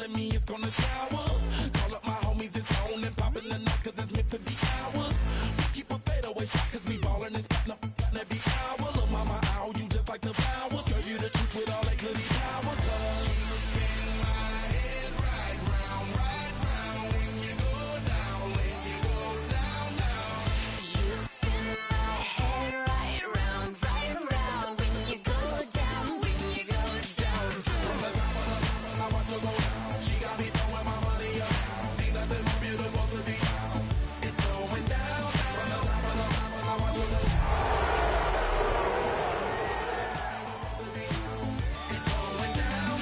telling me it's gonna shower. Call up my homies, it's on and popping the night, cause it's meant to be ours. We keep a fadeaway shot, cause we ballin' and spittin' up every hour. Look, mama, ow, you just like the flowers. Girl, you the truth with all that goody power. Cause you spin my head right round when you go down, when you go down, down. You spin my head right round when you go down, when you go down. From the top of the mountain, I watch her go down. She got me throwing my money around. Ain't nothing more beautiful to be found. It's going down. From the top of the mountain, I watch her go down. It's going down.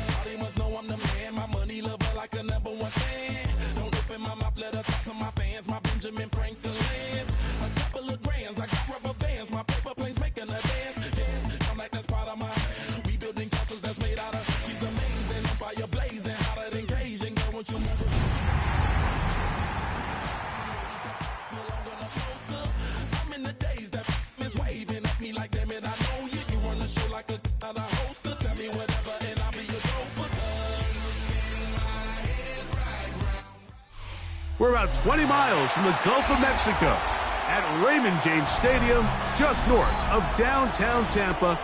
Shawty must know I'm the man. My money lover like a #1 fan. Don't open my mouth, let her talk to my fans. My Benjamin Franklin's. A couple of grands, I got rubber bands. My paper planes making a dance. Dance, I'm like that's part of my. We building castles that's made out of. She's amazing, on fire blazing, hotter than Cajun. Girl, won't you move it? I'm in the days that is waving at me like, damn it, I know you. You run the show like a hoster. Tell me whatever and I'll be your gopher. We're about 20 miles from the Gulf of Mexico at Raymond James Stadium, just north of downtown Tampa,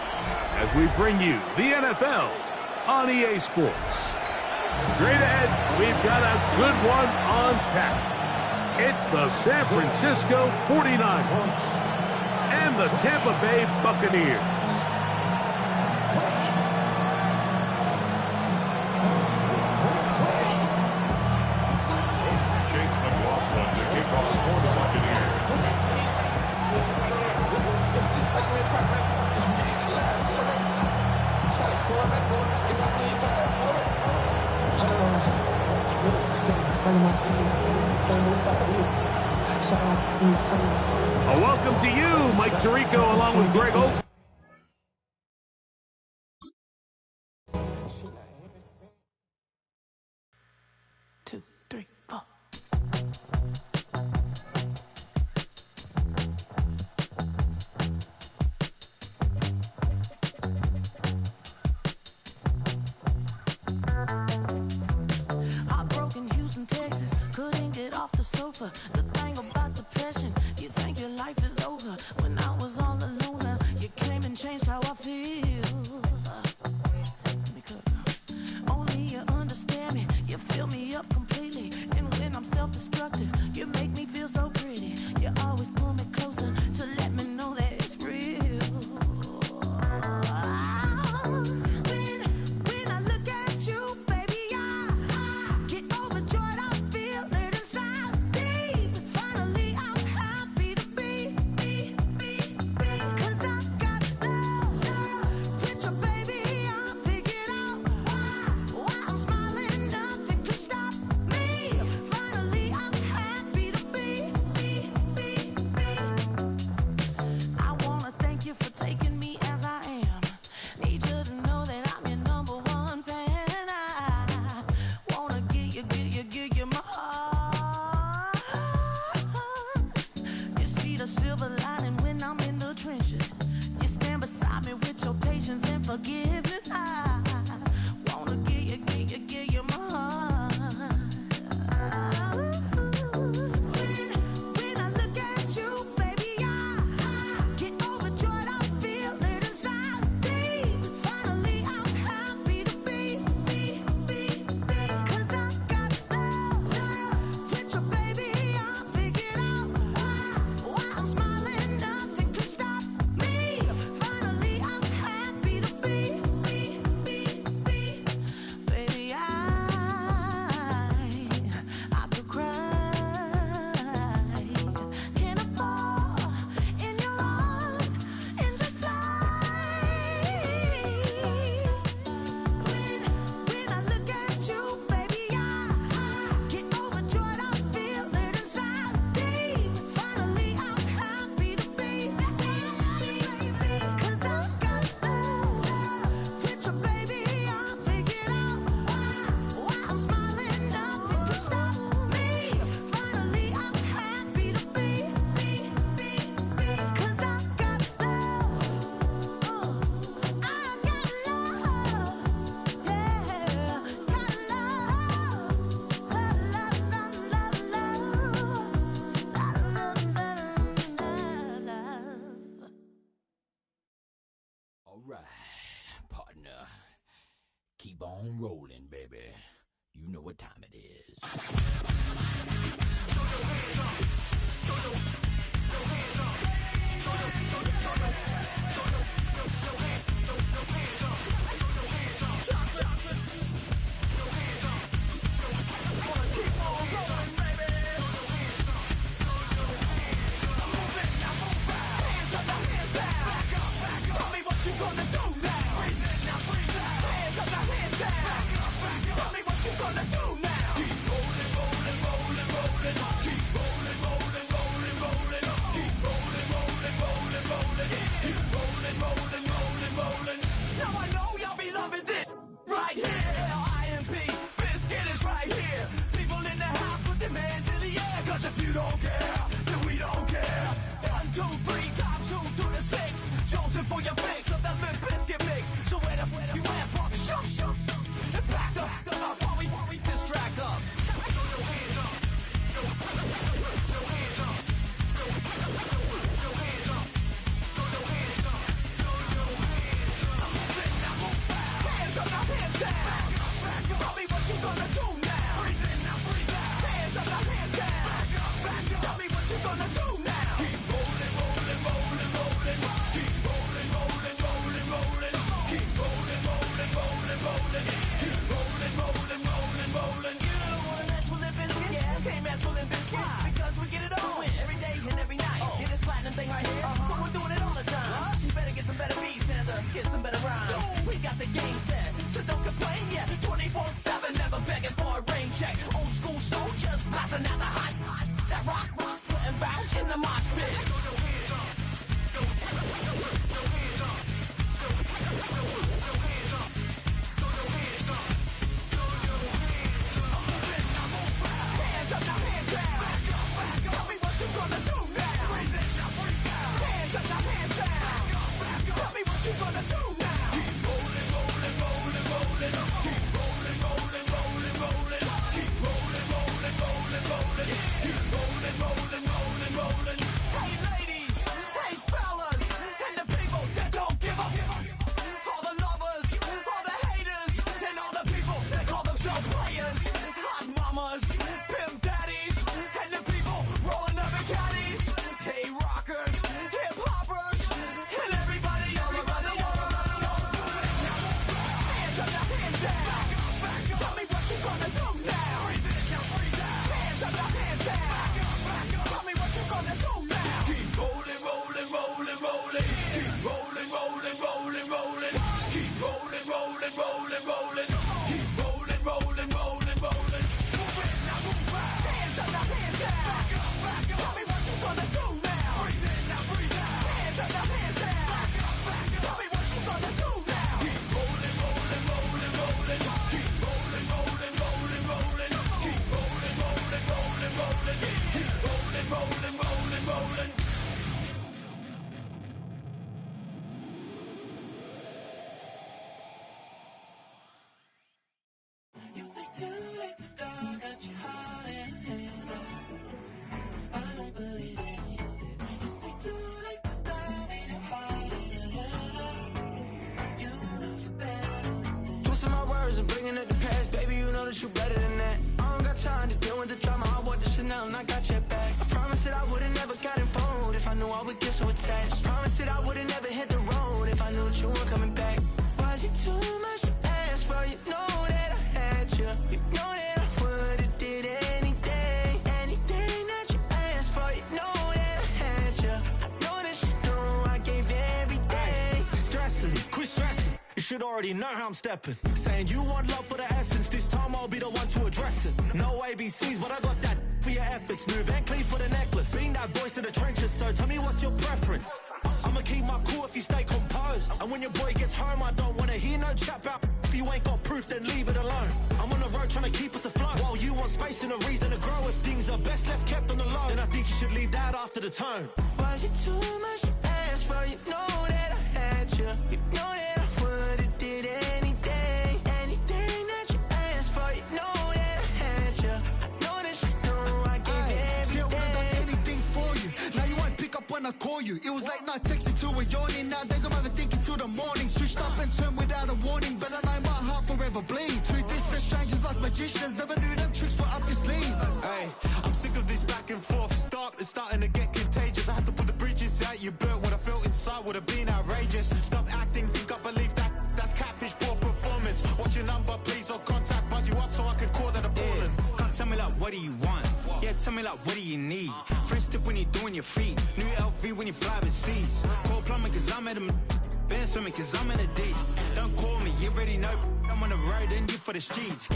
as we bring you the NFL on EA Sports. Straight ahead, we've got a good one on tap. It's the San Francisco 49ers and the Tampa Bay Buccaneers. Chase McLaughlin to kick off for the Buccaneers. A welcome to you, Mike Tirico, along with Greg Holt. Two, three, four. I broke in Houston, Texas, couldn't get off the sofa. The thing about depression, you think your life is over. When I was all alone, you came and changed how I feel. Because only you understand me, you fill me up completely. And when I'm self-destructive, you make me feel so pretty. You always pull me closer to let me know that it's real. When I look at you, baby, I get overjoyed. I feel it inside deep. Finally, I'm happy to be. Cause I got love. Picture, baby, I figured out why I'm smiling. Nothing can stop me. Finally, I'm keep on rolling, baby. You know what time it is. If you don't care, then we don't care. 1, 2, 3 times 2 to the 6. Jonesing for your fix of that Limp Bizkit mix. So where the you at, punk? Shut, and back up while we distract up. Hands up, now hands down. Tell me what you gonna do now. Breathe in, now breathe out. Hands up, now hands down. Tell me what you gonna do now. Keep rolling, rolling, rolling, rolling. Keep rolling, rolling, rolling, rolling. Keep rolling, rolling, rolling, rolling. Keep rolling, rolling, rolling, rolling. You wanna mess with Limp Bizkit? Yeah, can't mess with Limp Bizkit. Because we get it on every day and every night. Hear this platinum thing right here? But we're doing it all the time. So you better get some better beats and get some better rhymes. We got the game set, so don't complain. Yeah, 24/7, never begging for a rain check. Old school soldiers blasting out the hot. That rock, and bounce in the mosh pit. Hands up, now hands down. Tell me what you gonna do now. Hands up, now hands down. Tell me what you gonna do now. Keep rolling, rolling, rolling, rolling. Keep rolling, rolling, rolling, rolling. Keep rolling, rolling, rolling, rolling. Keep rolling, rolling, rolling, rolling. Hey ladies, hey fellas, and the people that don't give up. All the lovers, all the haters, and all the people that call themselves players. Hot mamas, pimp daddies, and the people rolling up in caddies. Hey rockers, hip hoppers, and everybody. Hands up, now hands down. Tell me what you gonna do now. Hands up, now hands down. Tell me what you gonna do now. Keep rolling, rolling, rolling, rolling. Keep rolling, rolling, rolling, rolling. Keep rolling, rolling, rolling, rolling. Keep rolling, rolling, rolling, rolling. Move in, now move out. Hands up, now hands down. Tell me what you gonna do now. Breathe in, now breathe out. Hands up, now hands down. Tell me what you gonna do now. Keep rolling, rolling, rolling, rolling. Keep rolling, rolling, rolling, rolling. Keep rolling, rolling, rolling, rolling. Keep rolling, rolling, rolling, rolling. You say too late to start, got your heart in hand. I don't believe any of it. You say too late to start, ain't your heart in hand. You know you're better than that. Twisting my words and bringing up the past, baby, you know that you're better than that. I don't got time to deal with the drama, I want the shit now and I got your back. I promised that I would've never got involved if I knew I would get so attached. I promised that I would've never hit the road if I knew that you weren't coming back. Was it too much to ask for? You know that I had you. You know that I would've did anything, anything that you asked for. You know that I had you. I know that you know I gave everything. Stressing, quit stressing. You should already know how I'm stepping. Saying you want love for the essence. This time I'll be the one to address it. No ABCs, but I got that for your efforts. New Van Cleef for the necklace. Being that voice in the trenches, so tell me what's your preference. I'ma keep my cool if you stay composed. And when your boy gets home, I don't wanna hear no chat about. If you ain't got proof, then leave it alone. I'm on the road trying to keep us afloat. While you want space and a reason to grow. If things are best left kept on the low, then I think you should leave that after the tone. Was it too much to ask for? You know that I had you. You know that I would've did anything, anything that you asked for. You know that I had you. I know that you know I gave everything. See, I would've done anything for you. Now you won't pick up when I I call you. It was late night texting to a yawning. Nowadays I'm overthinking till the morning. Switched up and turned without a warning, but I know my heart forever bleed. Truth is, they're strangers like magicians. Never knew them tricks were up your sleeve. Hey, I'm sick of this back and forth. It's starting to get contagious. I had to put the bridges out you built. What I felt inside would have been outrageous. Stop acting, think I believe that's catfish, poor performance. Watch your number, please, or contact, buzz you up so I can call that a ballin'. Can't tell me like, what do you want? Yeah, tell me like, what do you need? Fresh tip when you're doing your feet. New LV when you fly with seas. Call plumbing cause I'm at a been swimming cause I'm in a deep. Don't call me, you already know. I'm on the road and you for the streets.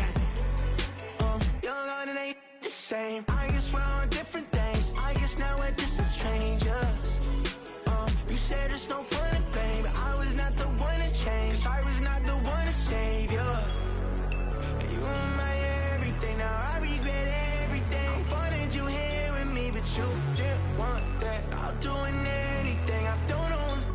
Young and it ain't the same. I guess we're on different things. I guess now we're distant strangers. You said there's no fun to blame, but I was not the one to change. 'Cause I was not the one to save you. You were my everything, now I regret everything. I wanted you here with me, but you didn't want that. I'll do anything, I don't know what's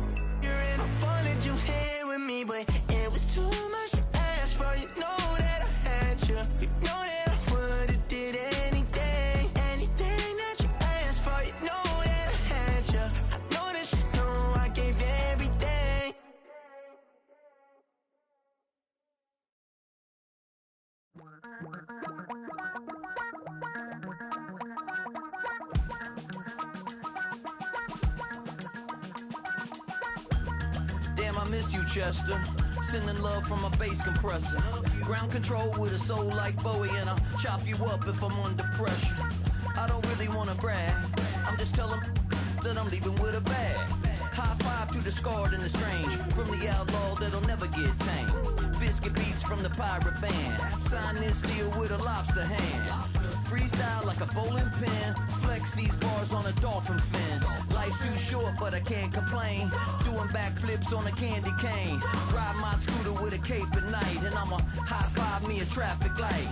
you're in. I wanted you here with me, but it was too much to ask for. You know that I had you. You know that I would've did anything, anything that you asked for. You know that I had you. I know that you know I gave everything. Damn, I miss you, Chester. Sending love from a bass compressor. Ground control with a soul like Bowie, and I'll chop you up if I'm under pressure. I don't really wanna brag. I'm just telling that I'm leaving with a bag. High five to the scarred and the strange. From the outlaw that'll never get tamed. Biscuit beats from the pirate band. Sign this deal with a lobster hand. Freestyle like a bowling pin. Flex these bars on a dolphin fin. Life's too short, but I can't complain. Doing backflips on a candy cane. Ride my scooter with a cape at night. And I'ma high five me a traffic light.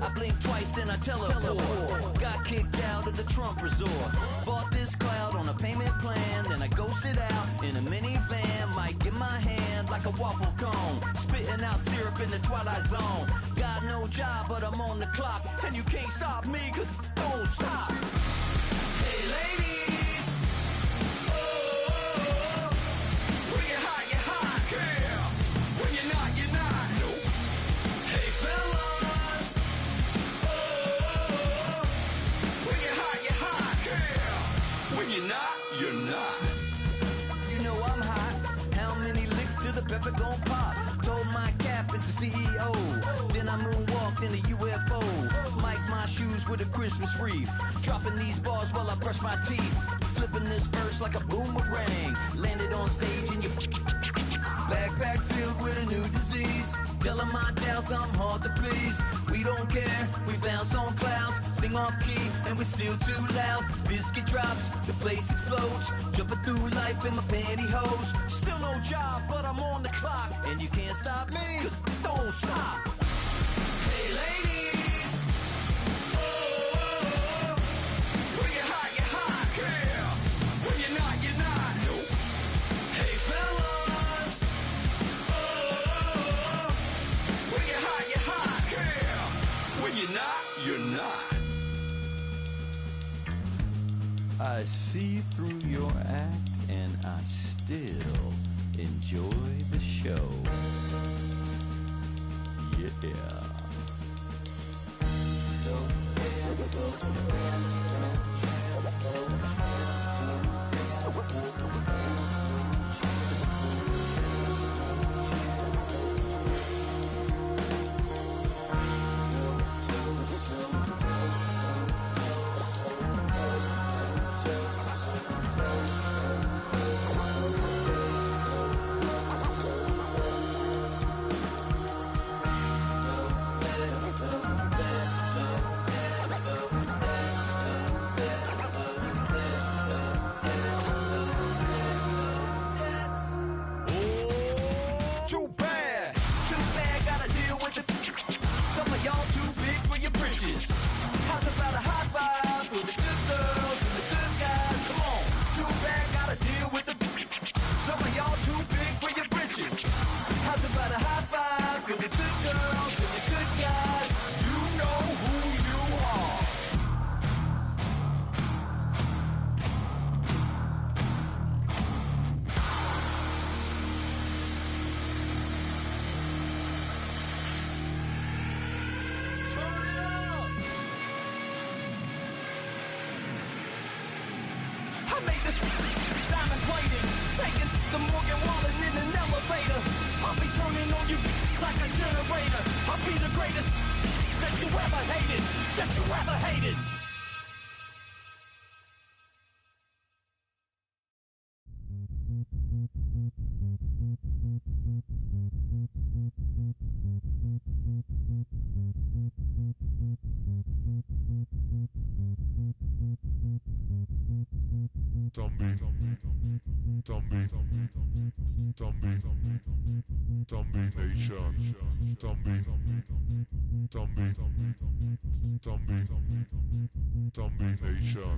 I blink twice, then I teleport. Got kicked out of the Trump resort. Bought this cloud on a payment plan. Then I ghosted out in a minivan. Mic in my hand like a waffle cone. Spitting out syrup in the twilight zone. Got no job, but I'm on the clock. And you can't stop me, cause don't stop. Hey ladies, oh, when you're hot, girl. When you're not, you're not. Nope. Hey fellas, oh, when you're hot, girl. When you're not, you're not. You know I'm hot. How many licks till the pepper gon' pop? Told my cap it's the CEO. Then I moonwalked in a UFO. Mic my shoes with a Christmas wreath. Dropping these bars while I brush my teeth. Flipping this verse like a boomerang. Landed on stage in your backpack filled with a new disease. Telling my doubts I'm hard to please. We don't care, we bounce on clouds. Sing off key and we're still too loud. Biscuit drops, the place explodes. Jumping through life in my pantyhose. Still no job, but I'm on the clock. And you can't stop me, cause don't stop. Hey ladies, oh, when you're hot, girl. When you're not, you're not. Nope. Hey fellas, oh, when you're hot, girl. When you're not, you're not. I see through your act and I still enjoy the show. Yeah. I made this diamond plated, taking the Morgan Wallen in an elevator. I'll be turning on you like a generator. I'll be the greatest that you ever hated, that you ever hated. Zombie Nation. Zombie Nation.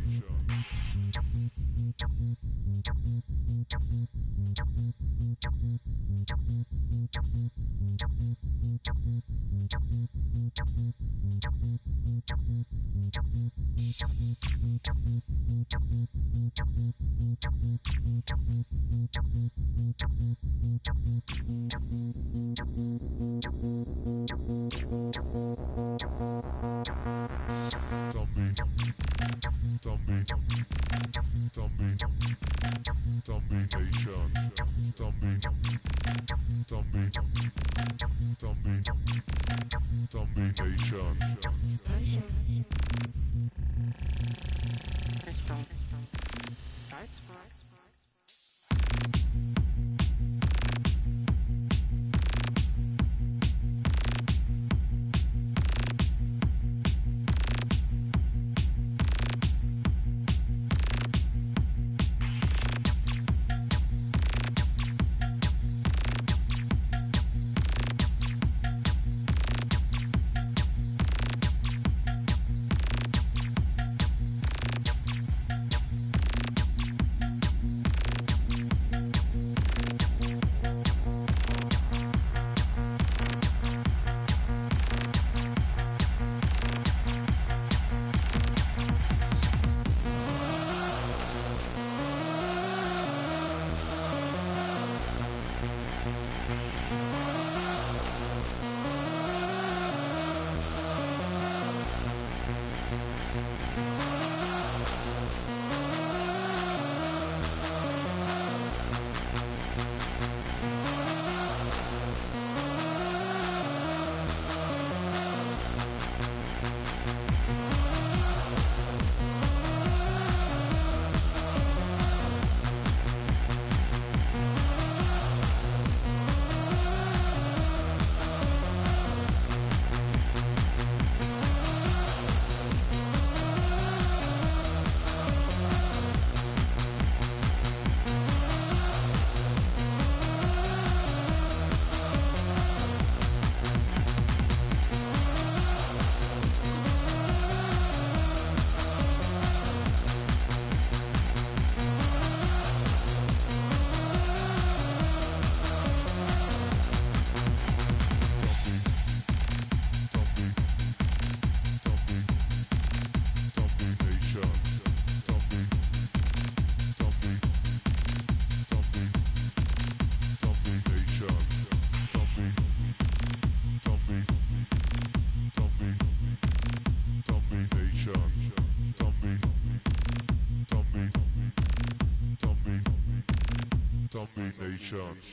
Nation.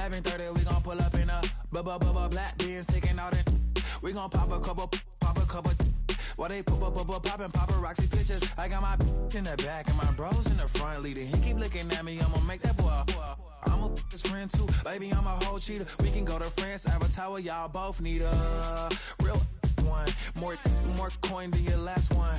11:30, we gon' pull up in a black beans, taking out it. We gon' pop a couple. While they poppin' paparazzi pictures. I got my in the back and my bros in the front leading. He keep looking at me, I'ma make that boy. I'm a his friend too, baby, I'm a whole cheater. We can go to France, Avatar, y'all both need a real one. More coin than your last one.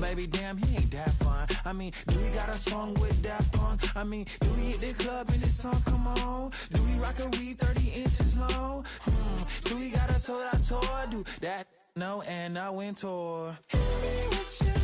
Baby, damn, he ain't that fun. I mean, do we got a song with that punk? I mean, do we hit the club in this song? Come on. Do we rock a weave 30 inches long? Do we got a sold out tour? Do that? No, and I went tour. He said,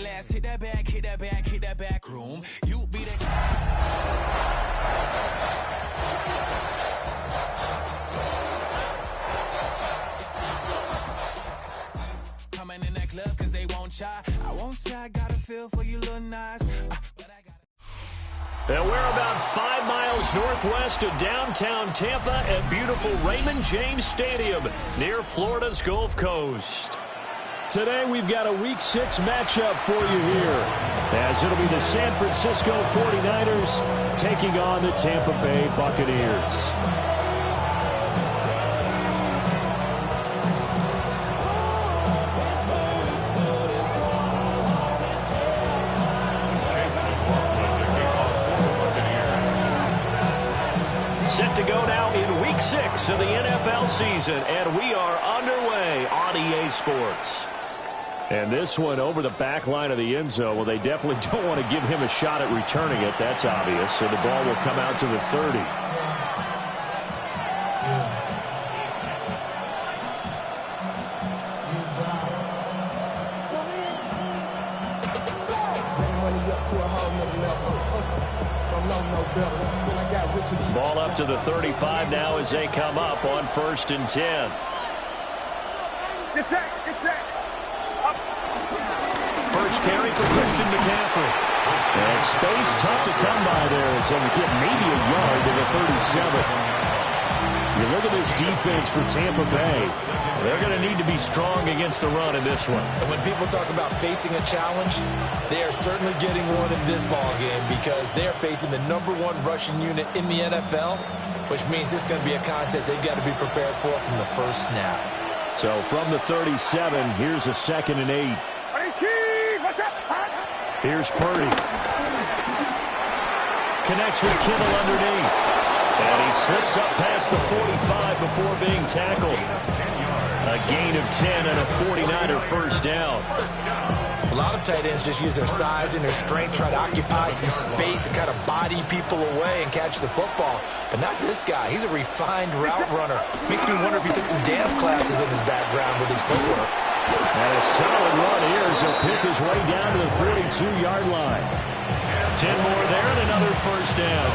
let's hit that back room. You be the in that club cause they won't try. I won't say I got a feel for you little nice. And we're about 5 miles northwest of downtown Tampa at beautiful Raymond James Stadium near Florida's Gulf Coast. Today we've got a Week 6 matchup for you here, as it'll be the San Francisco 49ers taking on the Tampa Bay Buccaneers. Set to go now in Week 6 of the NFL season, and we are underway on EA Sports. And this one over the back line of the end zone. Well, they definitely don't want to give him a shot at returning it. That's obvious. So the ball will come out to the 30. Ball up to the 35 now as they come up on 1st and 10. Get set. First carry for Christian McCaffrey. And space tough to come by there as they get maybe a yard to the 37. You look at this defense for Tampa Bay. They're going to need to be strong against the run in this one. And when people talk about facing a challenge, they are certainly getting one in this ballgame because they are facing the #1 rushing unit in the NFL, which means it's going to be a contest they've got to be prepared for from the first snap. So from the 37, here's a 2nd and 8. Here's Purdy. Connects with Kittle underneath. And he slips up past the 45 before being tackled. A gain of 10 and a 49er first down. A lot of tight ends just use their size and their strength, try to occupy some space and kind of body people away and catch the football. But not this guy. He's a refined route runner. Makes me wonder if he took some dance classes in his background with his footwork. And a solid run here as he'll pick his way down to the 42-yard line. 10 more there and another first down.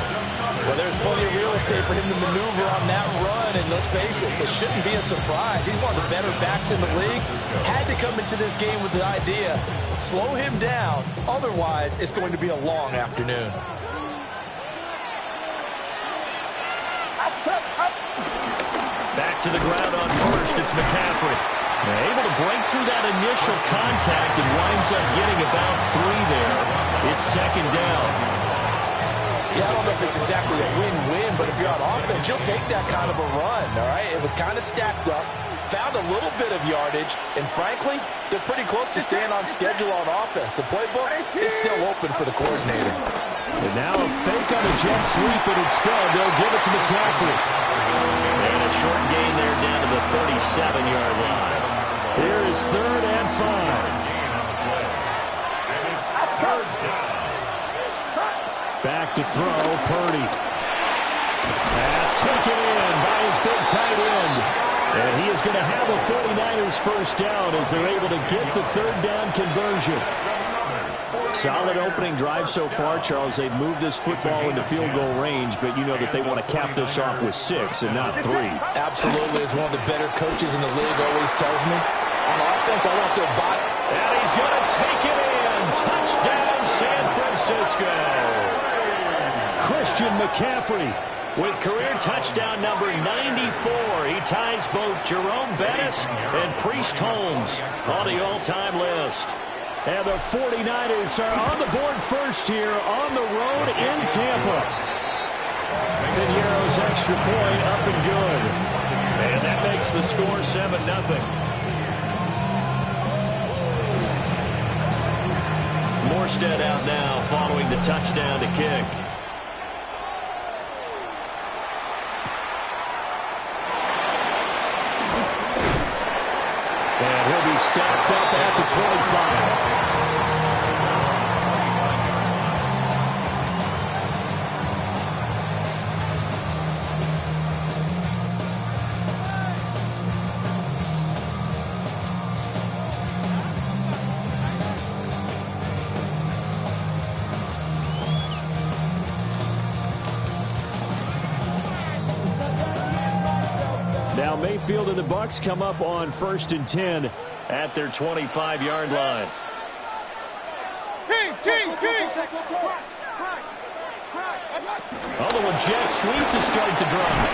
Well, there's plenty of real estate for him to maneuver on that run, and let's face it, it shouldn't be a surprise. He's one of the better backs in the league. Had to come into this game with the idea, slow him down, otherwise it's going to be a long afternoon. Back to the ground on 1st, it's McCaffrey. They're able to break through that initial contact and winds up getting about 3 there. It's 2nd down. Yeah, I don't know if it's exactly a win-win, but if you're on offense, you'll take that kind of a run, all right? It was kind of stacked up, found a little bit of yardage, and frankly, they're pretty close to staying on schedule on offense. The playbook is still open for the coordinator. And now a fake on a jet sweep, but instead they'll give it to McCaffrey. And a short gain there down to the 37-yard line. Here is 3rd and 5. Back to throw, Purdy. Pass taken in by his big tight end. And he is going to have a 49ers first down as they're able to get the 3rd down conversion. Solid opening drive so far, Charles. They've moved this football into field goal range, but you know that they want to cap this off with 6 and not 3. Absolutely. As one of the better coaches in the league always tells me, on offense, I want their body. And he's going to take it in. Touchdown, San Francisco. Christian McCaffrey with career touchdown number 94. He ties both Jerome Bettis and Priest Holmes on the all-time list. And the 49ers are on the board first here on the road in Tampa. Piñeiro's extra point up and good. And that makes the score 7-0. Morstead out now following the touchdown to kick. And he'll be stopped up at the 25. Now Mayfield and the Bucs come up on 1st and 10 at their 25-yard line. Kings! Although a jet sweep to start the drive.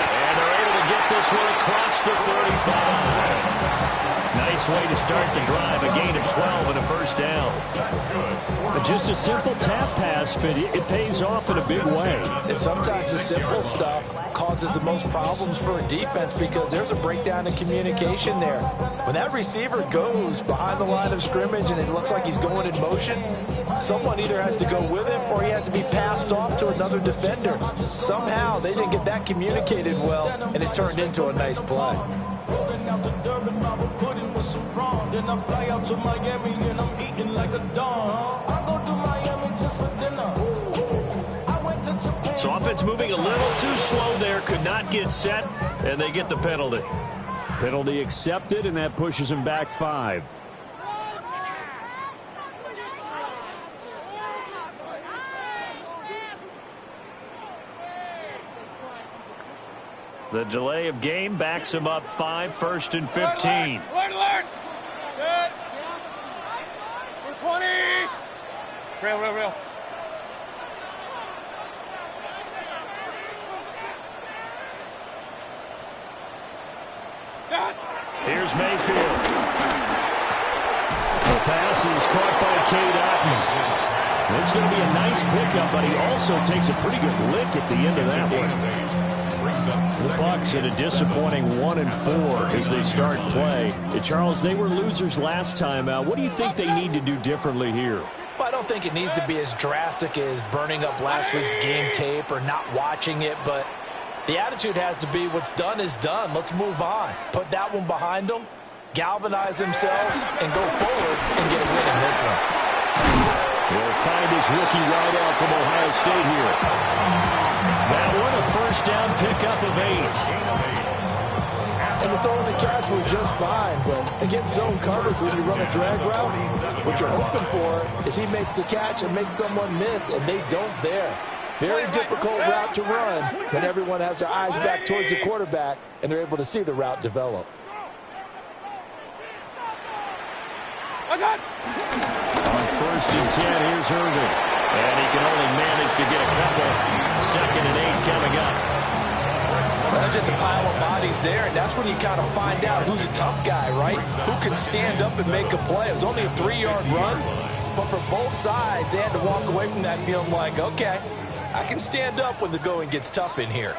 And they're able to get this one across the 35. Nice way to start the drive. A gain of 12 and a first down. Just a simple tap pass, but it pays off in a big way. And sometimes the simple stuff causes the most problems for a defense because there's a breakdown in communication there. When that receiver goes behind the line of scrimmage and it looks like he's going in motion, someone either has to go with him or he has to be passed off to another defender. Somehow they didn't get that communicated well, and it turned into a nice play. Rolling out to Durban, Bible pudding with some rum. Then I fly out to Miami and I'm eating like a dog. I go to Miami just for dinner. I went to Japan. So offense moving a little too slow there, could not get set, and they get the penalty. Penalty accepted, and that pushes him back 5. The delay of game backs him up 5, 1st and 15. Alert! Good. We're 20. Real. Here's Mayfield. The pass is caught by Cade Otton. It's going to be a nice pickup, but he also takes a pretty good lick at the end of that one. The Bucs at a disappointing 1-4 as they start play. Charles, they were losers last time out. What do you think they need to do differently here? Well, I don't think it needs to be as drastic as burning up last week's game tape or not watching it, but the attitude has to be what's done is done. Let's move on. Put that one behind them, galvanize themselves, and go forward and get a win in this one. We'll find his rookie wideout from Ohio State here. That one a first down pickup of 8. And the throw and the catch were just fine, but against zone coverage when you run a drag route, what you're hoping for is he makes the catch and makes someone miss, and they don't there. Very difficult route to run when everyone has their eyes back towards the quarterback and they're able to see the route develop. On 1st and 10, here's Irvin. And he can only manage to get a couple. 2nd and 8 coming up. Well, there's just a pile of bodies there, and that's when you kind of find out who's a tough guy, right? Who can stand up and make a play. It was only a 3-yard run, but for both sides, they had to walk away from that feeling like, okay, I can stand up when the going gets tough in here.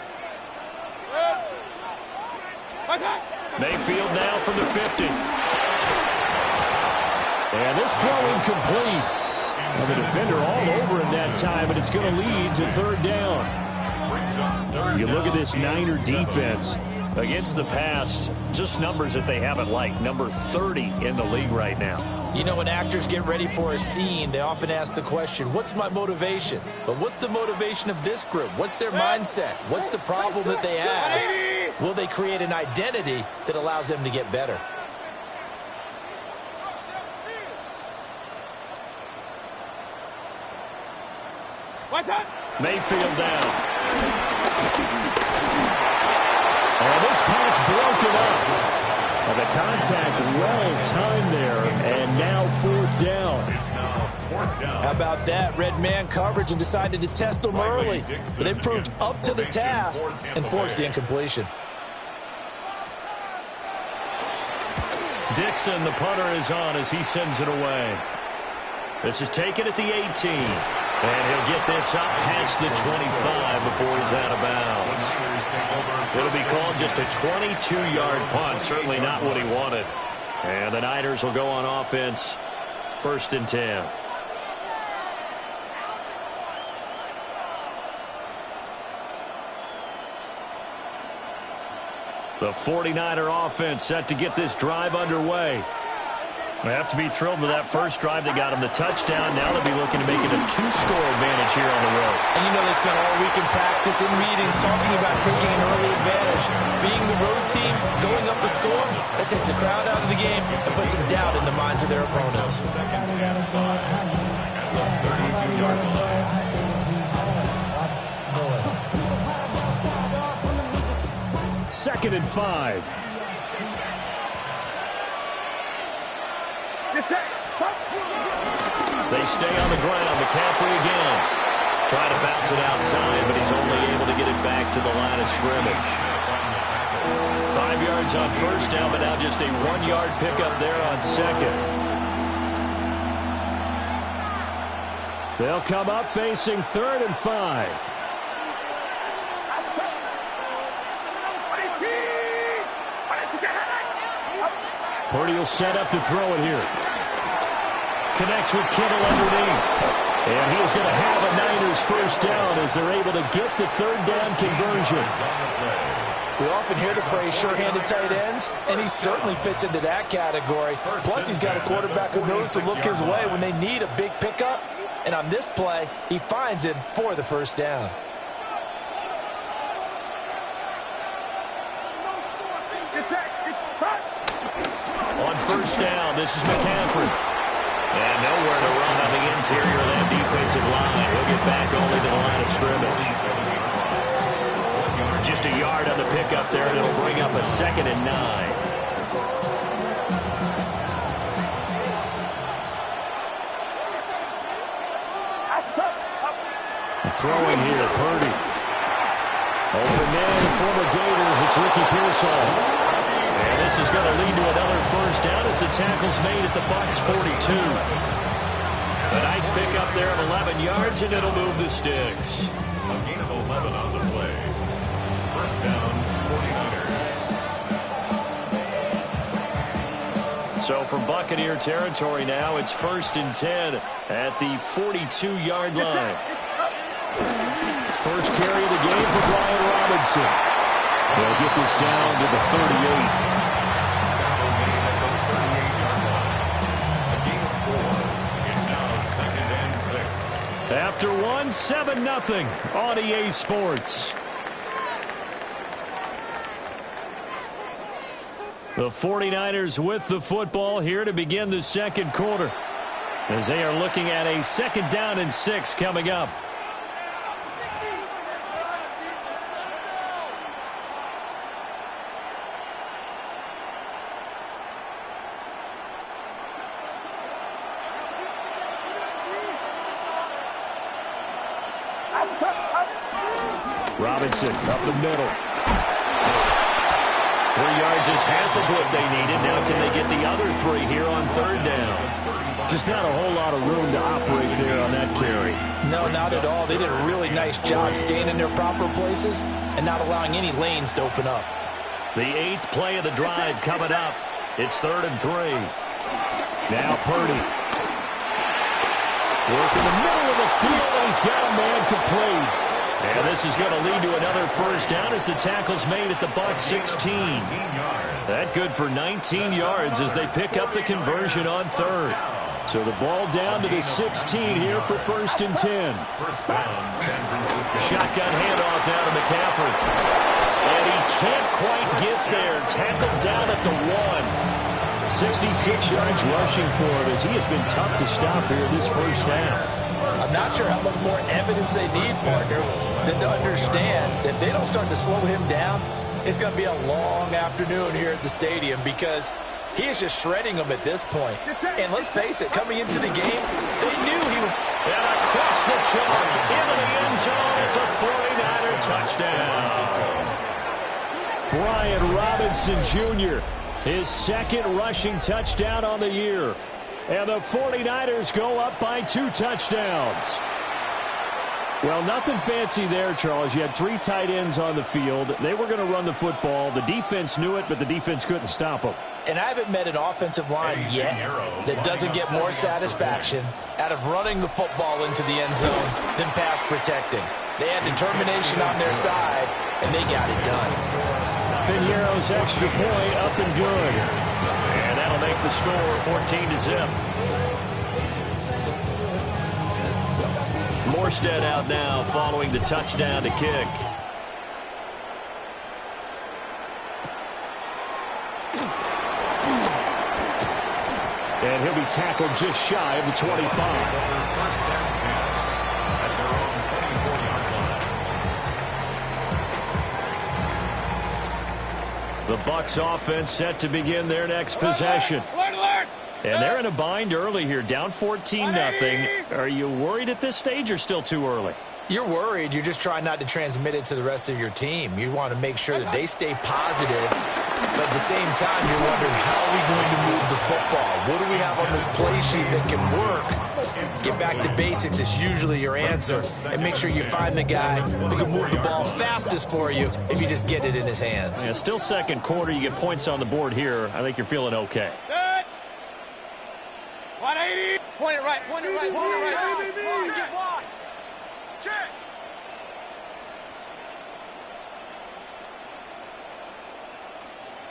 Mayfield now from the 50. And this throw incomplete. And the defender all over him that time, and it's going to lead to 3rd down. You look at this Niner defense against the pass, just numbers that they haven't liked. Number 30 in the league right now. You know, when actors get ready for a scene, they often ask the question, what's my motivation? But what's the motivation of this group? What's their mindset? What's the problem that they have? Will they create an identity that allows them to get better? Mayfield down. And this pass broken up. And the contact well timed there, and now 4th down. How about that? Red man coverage and decided to test them early. But they proved up to the task and forced the incompletion. Dixon, the punter, is on as he sends it away. This is taken at the 18. And he'll get this up past the 25 before he's out of bounds. It'll be called just a 22-yard punt. Certainly not what he wanted. And the Niners will go on offense. 1st and 10. The 49er offense set to get this drive underway. They have to be thrilled with that first drive. They got him the touchdown. Now they'll be looking to make it a 2-score advantage here on the road. And you know they spent all week in practice, in meetings, talking about taking an early advantage. Being the road team, going up a score, that takes the crowd out of the game and puts some doubt in the minds of their opponents. 2nd and 5. They stay on the ground. McCaffrey again. Trying to bounce it outside, but he's only able to get it back to the line of scrimmage. 5 yards on 1st down, but now just a 1-yard pickup there on 2nd. They'll come up facing 3rd and 5. Purdy will set up to throw it here. Connects with Kittle underneath. And he is going to have a Niners 1st down as they're able to get the 3rd down conversion. We often hear the phrase sure-handed tight ends, and he certainly fits into that category. Plus, he's got a quarterback who knows to look his way when they need a big pickup. And on this play, he finds him for the 1st down. On 1st down, this is McCaffrey. And nowhere to run on the interior of that defensive line. He'll get back only to the line of scrimmage. Just a yard on the pickup there, and it'll bring up a 2nd and 9. Throwing here, Purdy. Open man, former Gator. It's Ricky Pearsall. And this is going to lead to another 1st down as the tackle's made at the Bucs 42. A nice pickup there of 11 yards, and it'll move the sticks. A gain of 11 on the play. 1st down, 49ers. So from Buccaneer territory now, it's 1st and 10 at the 42-yard line. First carry of the game for Brian Robinson. They'll get this down to the 38. After 1, 7-0 on EA Sports. The 49ers with the football here to begin the 2nd quarter, as they are looking at a 2nd down and 6 coming up. Robinson up the middle. 3 yards is half of what they needed. Now can they get the other 3 here on 3rd down? Just not a whole lot of room to operate there on that carry. No, not at all. They did a really nice job staying in their proper places and not allowing any lanes to open up. The 8th play of the drive coming up. It's 3rd and 3. Now Purdy. Work in the middle of the field, and he's got a man complete. And this is going to lead to another 1st down as the tackle's made at the Bucs 16. That good for 19 yards as they pick up the conversion on 3rd. So the ball down to the 16 here for 1st and 10. Shotgun handoff now to McCaffrey. And he can't quite get there. Tackled down at the 1. 66 yards rushing for him as he has been tough to stop here this 1st half. I'm not sure how much more evidence they need, partner, than to understand that if they don't start to slow him down, it's going to be a long afternoon here at the stadium because he is just shredding them at this point. And let's face it, coming into the game, they knew And across the chalk into the end zone. It's a 49er touchdown. Brian Robinson Jr., his second rushing touchdown on the year. And the 49ers go up by 2 touchdowns. Well, nothing fancy there, Charles. You had 3 tight ends on the field. They were going to run the football. The defense knew it, but the defense couldn't stop them. And I haven't met an offensive line yet that doesn't get more satisfaction out of running the football into the end zone than pass protecting. They had determination on their side, and they got it done. Piñeiro's extra point up and good. And that'll make the score 14-0. Morstead out now following the touchdown to kick. And he'll be tackled just shy of the 25. The Bucs offense set to begin their next possession. And they're in a bind early here, down 14-0. Are you worried at this stage or still too early? You're worried. You're just trying not to transmit it to the rest of your team. You want to make sure that they stay positive, but at the same time, you're wondering, how are we going to move the football? What do we have on this play sheet that can work? Get back to basics is usually your answer, and make sure you find the guy who can move the ball fastest for you if you just get it in his hands. Yeah, still second quarter. You get points on the board here. I think you're feeling okay. 180. Point it right. Point it right. Point it right. Get wide. Check.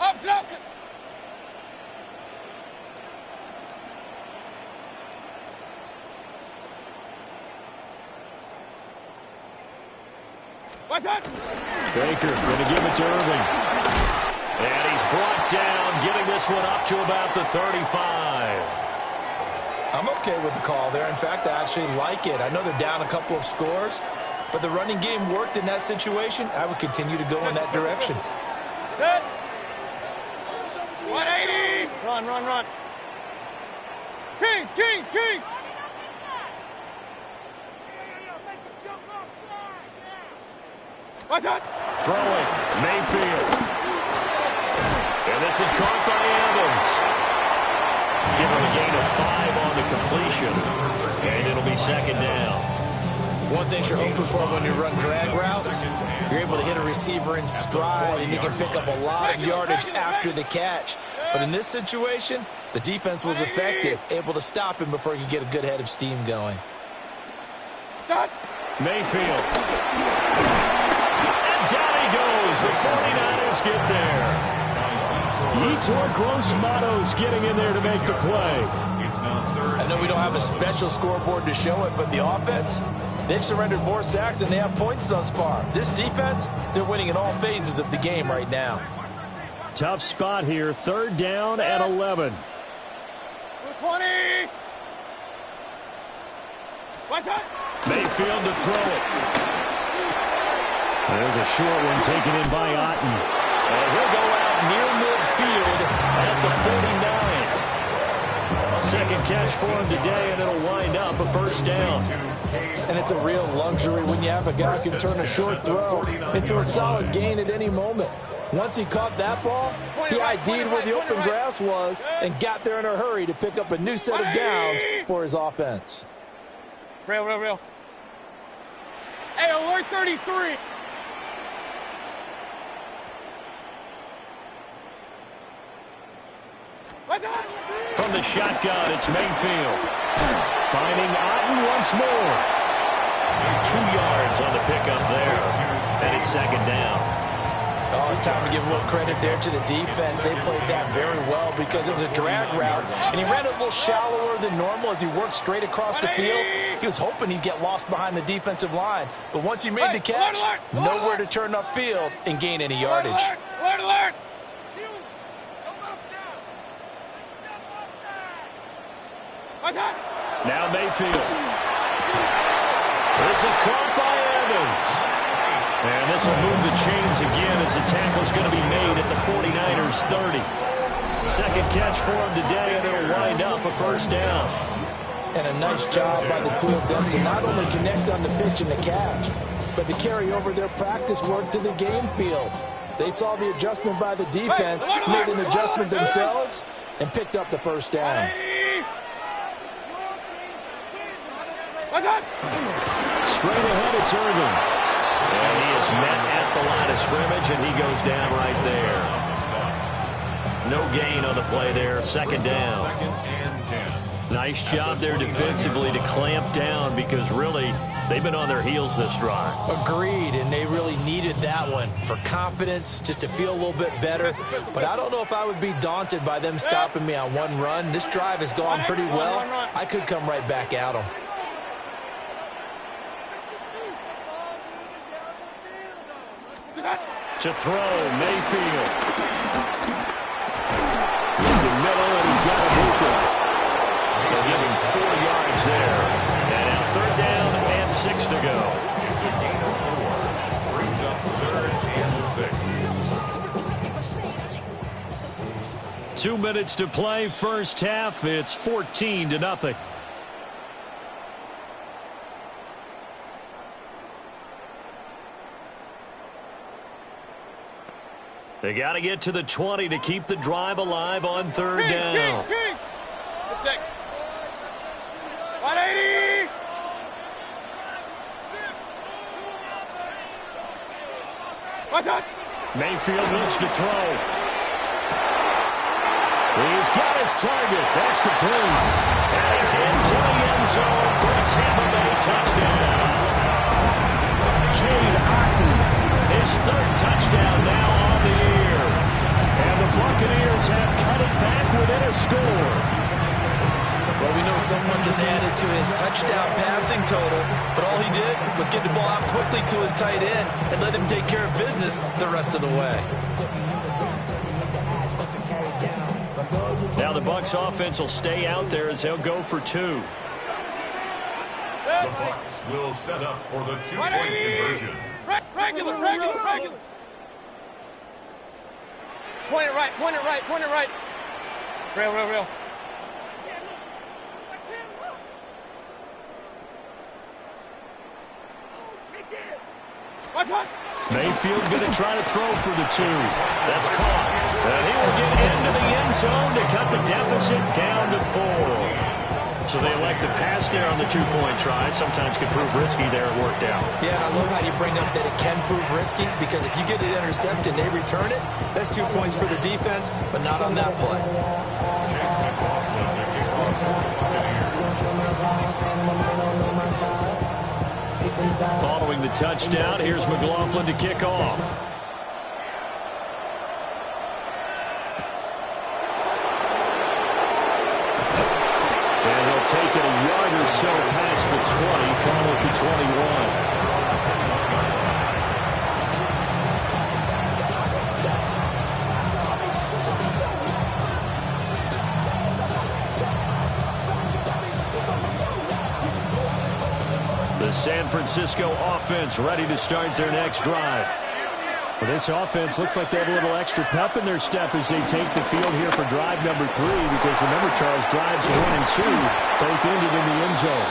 Up, Nelson. What's that? Baker going to give it to Irving. And he's brought down, getting this one up to about the 35. I'm okay with the call there. In fact, I actually like it. I know they're down a couple of scores, but the running game worked in that situation. I would continue to go in that direction. Good. 180. Run, run, run. Kings, Kings, Kings. What's that? Throwing, Mayfield. And this is caught by Evans. Give him a gain of 5 on the completion, and it'll be second down. One thing you're hoping for when you run drag routes, you're able to hit a receiver in stride, and you can pick up a lot of yardage after the catch. But in this situation, the defense was effective, able to stop him before he could get a good head of steam going. Mayfield. And down he goes. The 49ers get there. Yetur Gross-Matos getting in there to make the play. I know we don't have a special scoreboard to show it, but the offense, they've surrendered more sacks than they have points thus far. This defense, they're winning in all phases of the game right now. Tough spot here. Third down at 11. 20. What's that? Mayfield to throw it. There's a short one taken in by Otten. And he'll go out near midfield at the 49. Second catch for him today, and it'll wind up a first down. And it's a real luxury when you have a guy who can turn a short throw into a solid gain at any moment. Once he caught that ball, he ID'd where the open grass was and got there in a hurry to pick up a new set of downs for his offense. Real. Hey, alert 33. From the shotgun, it's Mayfield. Finding Otten once more. 2 yards on the pickup there. And it's second down. Oh, it's time to give a little credit there to the defense. They played that very well because it was a drag route, and he ran it a little shallower than normal as he worked straight across the field. He was hoping he'd get lost behind the defensive line, but once he made the catch, nowhere to turn upfield and gain any yardage. Alert! Now Mayfield. This is caught by Evans. And this will move the chains again as the tackle's going to be made at the 49ers 30. Second catch for him today, and it'll wind up a first down. And a nice job by the two of them to not only connect on the pitch and the catch, but to carry over their practice work to the game field. They saw the adjustment by the defense, made an adjustment themselves, and picked up the first down. Straight ahead, it's Irvin. And he is met at the line of scrimmage, and he goes down right there. No gain on the play there. Second down. Second and 10. Nice job there defensively to clamp down because really they've been on their heels this drive. Agreed, and they really needed that one for confidence, just to feel a little bit better. But I don't know if I would be daunted by them stopping me on one run. This drive has gone pretty well. I could come right back at them. To throw, Mayfield. In the middle, and he's got a booker. They'll give him 4 yards there. And now third down and 6 to go. It's a gain of 4. Brings up third and 6. 2 minutes to play. First half, it's 14-0. They got to get to the 20 to keep the drive alive on third down. 180. Mayfield needs to throw. He's got his target. That's complete. And he's into the end zone for a Tampa Bay touchdown. Cade Otton, his third touchdown now on the year. And the Buccaneers have cut it back within a score. Well, we know someone just added to his touchdown passing total, but all he did was get the ball out quickly to his tight end and let him take care of business the rest of the way. Now the Bucs offense will stay out there as they'll go for 2. The Bucs will set up for the 2-point conversion. Regular. Point it right. Real. Mayfield going to try to throw for the 2. That's caught. And he will get into the end zone to cut the deficit down to 4. So they elect to pass there on the 2-point try. Sometimes can prove risky there. It worked out. Yeah, I love how you bring up that it can prove risky, because if you get it intercepted and they return it, that's 2 points for the defense, but not on that play. Following the touchdown, here's McLaughlin to kick off. And he'll take it a yard or so past the 20, call it the 21. The San Francisco offense ready to start their next drive. Well, this offense looks like they have a little extra pep in their step as they take the field here for drive number 3, because remember, Charles, drives 1 and 2 both ended in the end zone.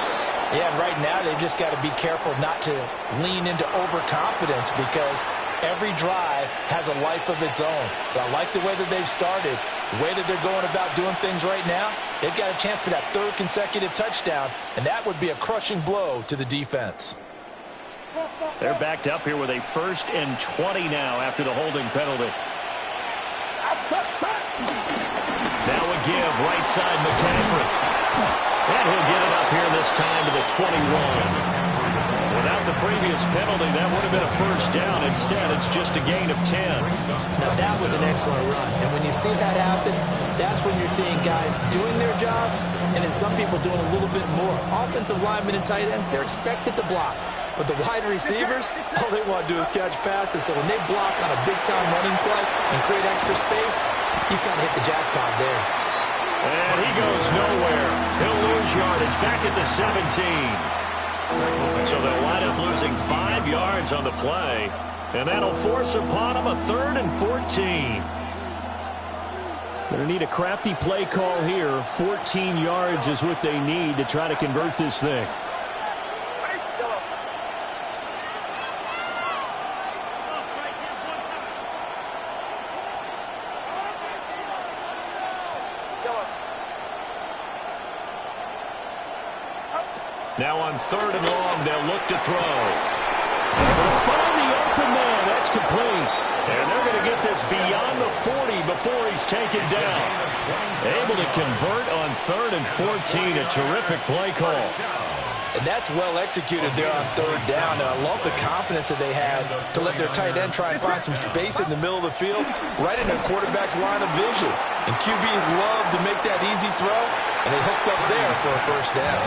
Yeah, and right now they've just got to be careful not to lean into overconfidence, because every drive has a life of its own. But I like the way that they've started, the way that they're going about doing things right now. They've got a chance for that 3rd consecutive touchdown, and that would be a crushing blow to the defense. They're backed up here with a 1st and 20 now after the holding penalty. Now a give, right side McCaffrey. And he'll get it up here this time to the 21. Without the previous penalty, that would have been a 1st down. Instead, it's just a gain of 10. Now, that was an excellent run. And when you see that happen, that's when you're seeing guys doing their job, and then some people doing a little bit more. Offensive linemen and tight ends, they're expected to block. But the wide receivers, all they want to do is catch passes. So when they block on a big-time running play and create extra space, you've kind of hit the jackpot there. And he goes nowhere. He'll lose yardage back at the 17. So they'll wind up losing 5 yards on the play, and that'll force upon them a 3rd and 14. Going to need a crafty play call here. 14 yards is what they need to try to convert this thing. Now on 3rd and long, they'll look to throw. They'll find the open man. That's complete. And they're going to get this beyond the 40 before he's taken down. Able to convert on 3rd and 14. A terrific play call. And that's well executed there on 3rd down. And I love the confidence that they had to let their tight end try and find some space in the middle of the field, right in their quarterback's line of vision. And QBs love to make that easy throw, and they hooked up there for a 1st down.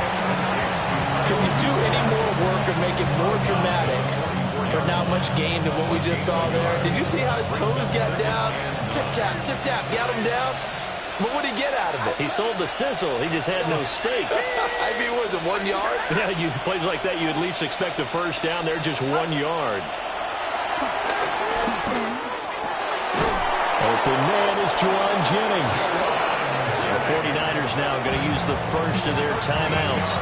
Can you do any more work or make it more dramatic for not much gain than what we just saw there? Did you see how his toes got down? Tip-tap, got him down. But what did he get out of it? He sold the sizzle. He just had no steak. I mean, was it 1 yard? Yeah, plays like that, you at least expect a 1st down. They're just 1 yard. Open man is Juwan Jennings. The 49ers now going to use the first of their timeouts,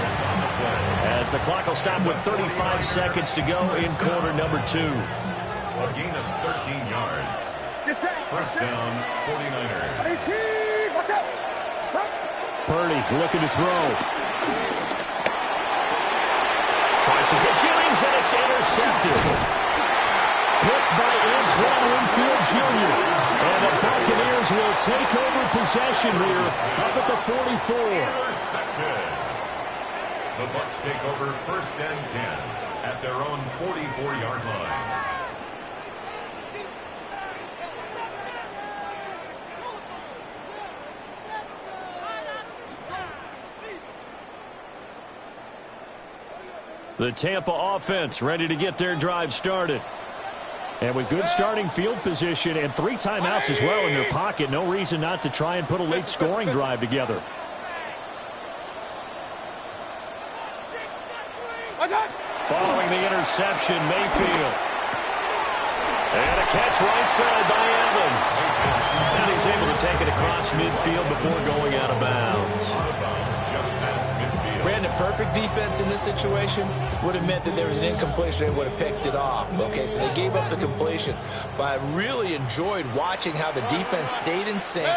as the clock will stop with 35 seconds to go in quarter number 2. A gain of 13 yards. 1st down, 49ers. Purdy looking to throw. Tries to hit Jennings, and it's intercepted. Picked by Antoine Winfield Jr. And the Buccaneers will take over possession here up at the 44. Intercepted. The Bucs take over 1st and 10 at their own 44-yard line. The Tampa offense ready to get their drive started. And with good starting field position and 3 timeouts as well in their pocket, no reason not to try and put a late scoring drive together. Following the interception, Mayfield. And a catch right side by Evans. And he's able to take it across midfield before going out of bounds. Brandon, perfect defense in this situation would have meant that there was an incompletion. They would have picked it off. Okay, so they gave up the completion. But I really enjoyed watching how the defense stayed in sync,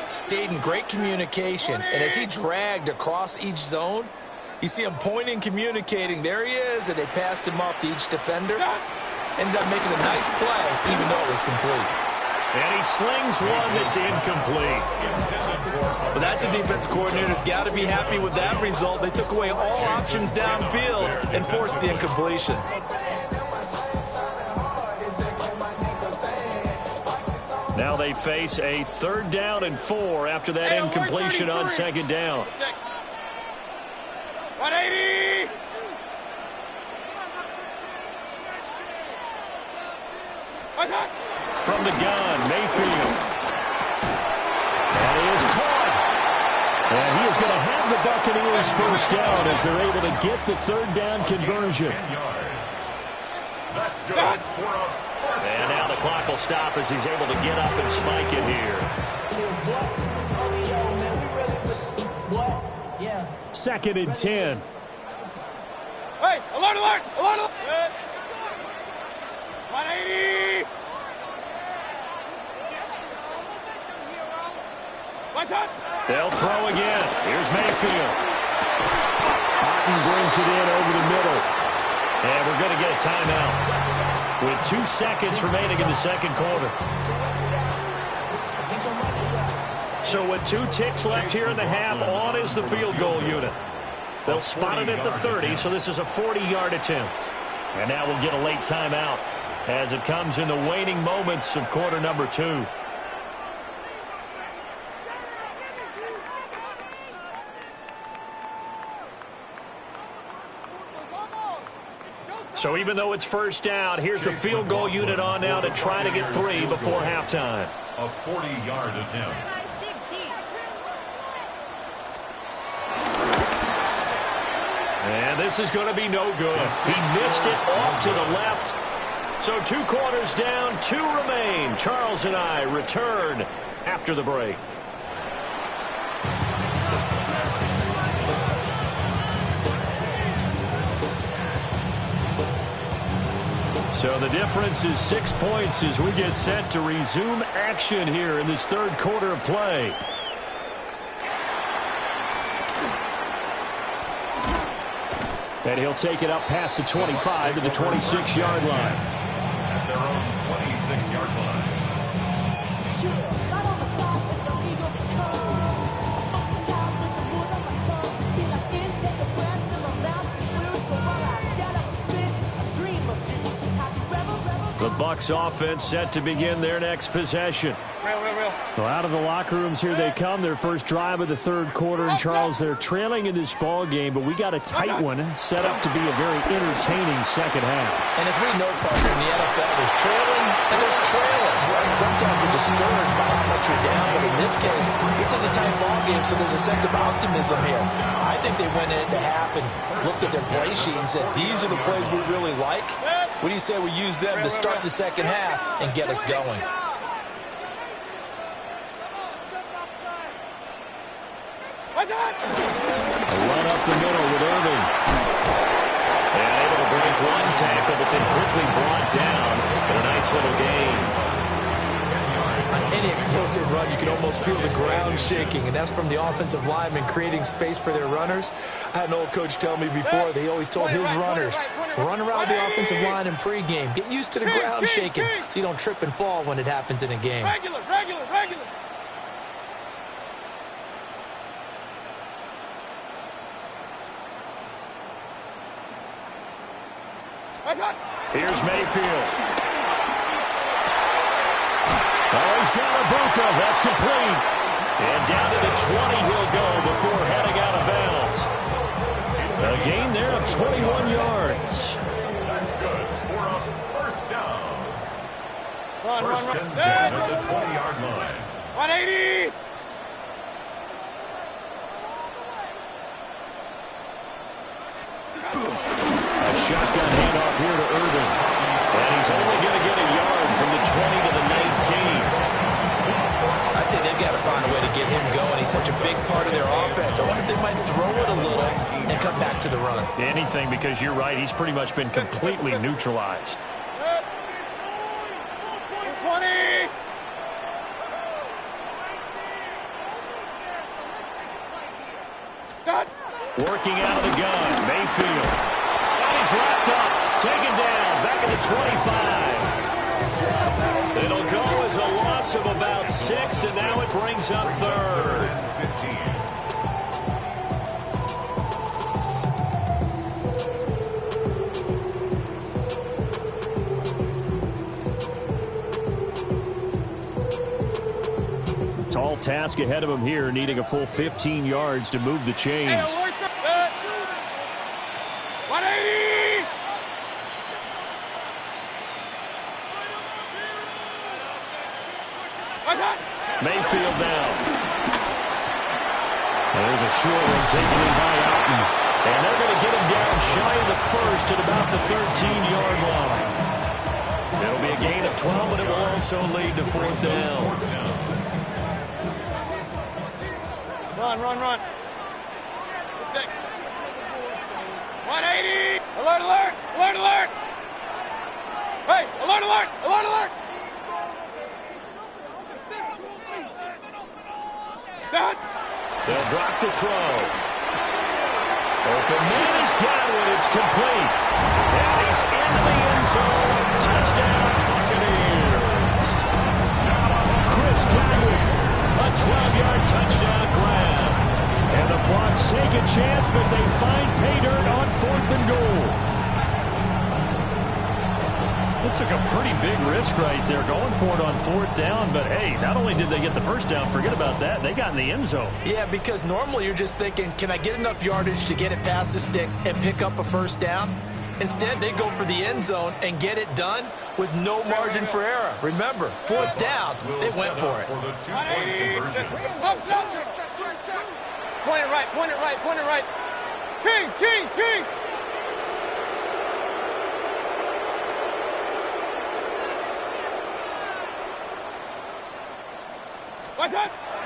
stayed in great communication. And as he dragged across each zone, you see him pointing, communicating. There he is, and they passed him off to each defender. Ended up making a nice play, even though it was complete. And he slings one that's incomplete. But that's a defensive coordinator's got to be happy with that result. They took away all options downfield and forced the incompletion. Now they face a 3rd down and 4 after that incompletion on 2nd down. 180! From the gun, Mayfield. And he is caught. And he is going to have the Buccaneers 1st down as they're able to get the 3rd down conversion. 10 yards. That's good for a 1st down. And now the clock will stop as he's able to get up and spike it here. 2nd and 10. Hey, alert, alert, alert, alert. 180. They'll throw again. Here's Mayfield. Otten brings it in over the middle. And we're going to get a timeout with 2 seconds remaining in the 2nd quarter. So with 2 ticks left here in the half, on is the field goal unit. They'll spot it at the 30, so this is a 40-yard attempt. And now we'll get a late timeout as it comes in the waning moments of quarter number 2. So even though it's 1st down, here's the field goal unit on now to try to get 3 before halftime. A 40-yard attempt. And this is going to be no good. He missed it off to the left. So 2 quarters down, 2 remain. Charles and I return after the break. So the difference is 6 points as we get set to resume action here in this third quarter of play. And he'll take it up past the 25 to the 26-yard line. At their own 26-yard line. The Bucs offense set to begin their next possession. So out of the locker rooms here they come, their first drive of the third quarter. And Charles, they're trailing in this ball game, but we got a tight one set up to be a very entertaining second half. And as we know, partner, in the NFL, there's trailing and there's trailing. Right? Sometimes you're discouraged by how much you're down, but in this case, this is a tight ball game, so there's a sense of optimism here. I think they went into half and looked at their play sheet and said, these are the plays we really like. What do you say we use them to start the second half and get us going? A run up the middle with Irving. And able to break one tackle, but then quickly brought down. But a nice little gain. On any explosive run, you can almost feel the ground shaking, and that's from the offensive linemen creating space for their runners. I had an old coach tell me before, they always told his runners, run around the offensive line in pregame. Get used to the ground shaking so you don't trip and fall when it happens in a game. Regular. Here's Mayfield. Oh, he's got Ibuka. That's complete. And down to the 20 he'll go before heading out of bounds. A gain there of 21 yards. That's good for a first down. First and 10 at the 20-yard line. 180. A shotgun handoff here to Irving. And he's only going to get a yard from the 20 to the 19. I'd say they've got to find a way to get him going. He's such a big part of their offense. I wonder if they might throw it a little and come back to the run. Anything, because you're right. He's pretty much been completely neutralized. 20. Working out of the gun, Mayfield. And he's wrapped up, taken down, back at the 25. It'll go as a loss of about 6, and now it brings up third. 15. Tall task ahead of him here, needing a full 15 yards to move the chains. 180. Mayfield down. There's a short one taken in by Alton. And they're going to get him down shy of the first at about the 13-yard line. It'll be a gain of 12, but it will also lead to fourth down. Run. 180. Alert. Hey, alert. They'll drop the throw. Open man is Godwin. It's complete. And he's into the end zone. Touchdown, Buccaneers. Chris Godwin, a 12-yard touchdown grab. And the Bucs take a chance, but they find pay dirt on 4th and goal. It took a pretty big risk right there going for it on 4th down, but hey, not only did they get the first down, forget about that, they got in the end zone. Yeah, because normally you're just thinking, can I get enough yardage to get it past the sticks and pick up a first down? Instead, they go for the end zone and get it done with no margin for error. Remember, 4th down, they went for it. For the two-point conversion. Point it right. Kings.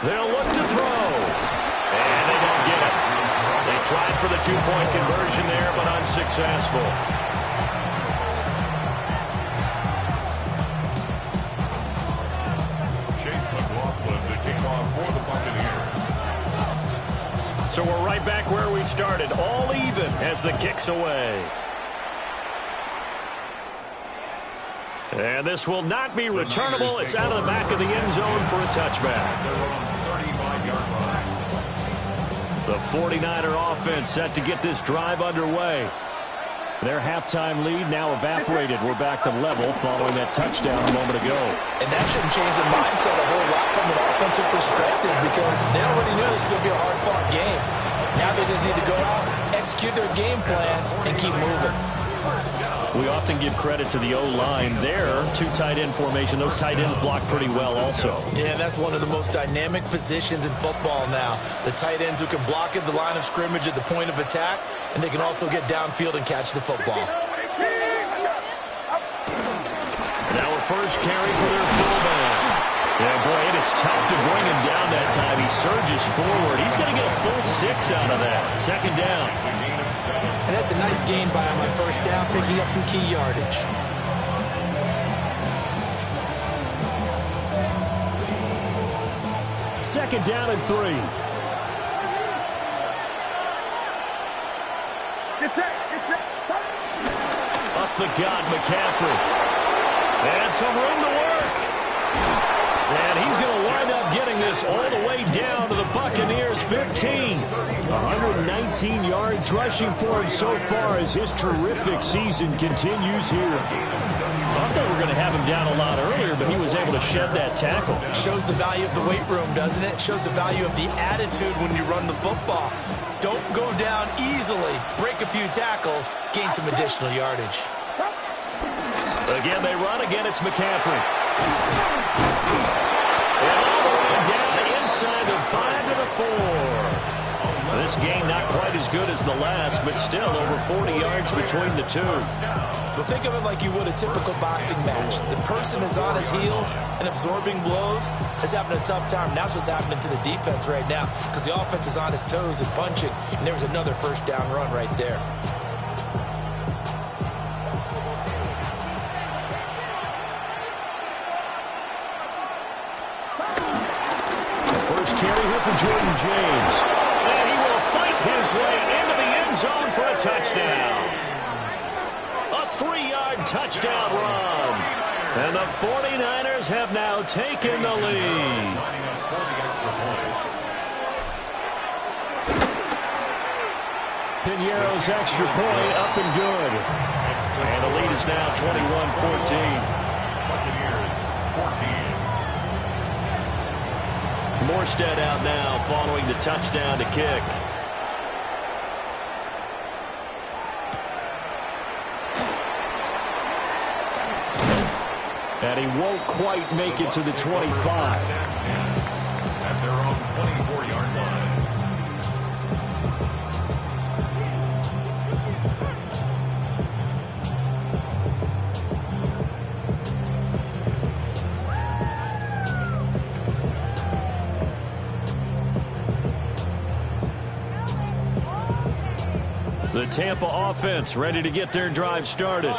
They'll look to throw. And they don't get it. They tried for the two-point conversion there, but unsuccessful. where we started, all even as the kick's away. And this will not be returnable. It's out of the back of the end zone for a touchback. The 49er offense set to get this drive underway. Their halftime lead now evaporated. We're back to level following that touchdown a moment ago. And that shouldn't change the mindset a whole lot from an offensive perspective because they already knew this was going to be a hard-fought game. Now they just need to go out, execute their game plan, and keep moving. We often give credit to the O-line there. Two tight end formation. Those tight ends block pretty well also. Yeah, that's one of the most dynamic positions in football now. The tight ends who can block at the line of scrimmage at the point of attack, and they can also get downfield and catch the football. Now a first carry for their fullback. Yeah, boy, it is tough to bring him down that time. He surges forward. He's going to get a full 6 out of that. Second down. And that's a nice gain by him on first down, picking up some key yardage. Second down and 3. Up the gut, McCaffrey. And some room to work. And he's going to wind up getting this all the way down to the Buccaneers' 15. 119 yards rushing for him so far as his terrific season continues here. Thought they were going to have him down a lot earlier, but he was able to shed that tackle. Shows the value of the weight room, doesn't it? Shows the value of the attitude when you run the football. Don't go down easily. Break a few tackles. Gain some additional yardage. Again, they run. Again, it's McCaffrey. And all the way down inside the 5 to the 4. This game not quite as good as the last, but still over 40 yards between the two. Well, think of it like you would a typical boxing match. The person is on his heels and absorbing blows is having a tough time. And that's what's happening to the defense right now because the offense is on his toes and punching. And there was another first down run right there. First carry here for Jordan James. And he will fight his way into the end zone for a touchdown. A 3-yard touchdown run. And the 49ers have now taken the lead. Piñeiro's extra point up and good. And the lead is now 21-14. Morstead out now following the touchdown to kick. And he won't quite make it to the 25. At their own 24-yard line. The Tampa offense ready to get their drive started.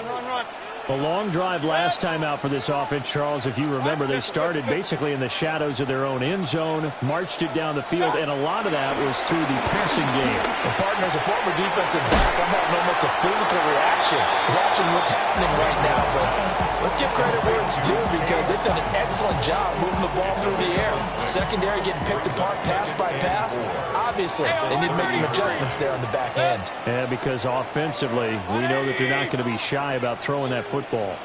A long drive last time out for this offense, Charles. If you remember, they started basically in the shadows of their own end zone, marched it down the field, and a lot of that was through the passing game. The partner's a former defensive back. I'm having almost a physical reaction watching what's happening right now. But let's give credit where it's due because they've done an excellent job moving the ball through the air. Secondary getting picked apart pass by pass. Obviously, they need to make some adjustments there on the back end. Yeah, because offensively, we know that they're not going to be shy about throwing that football.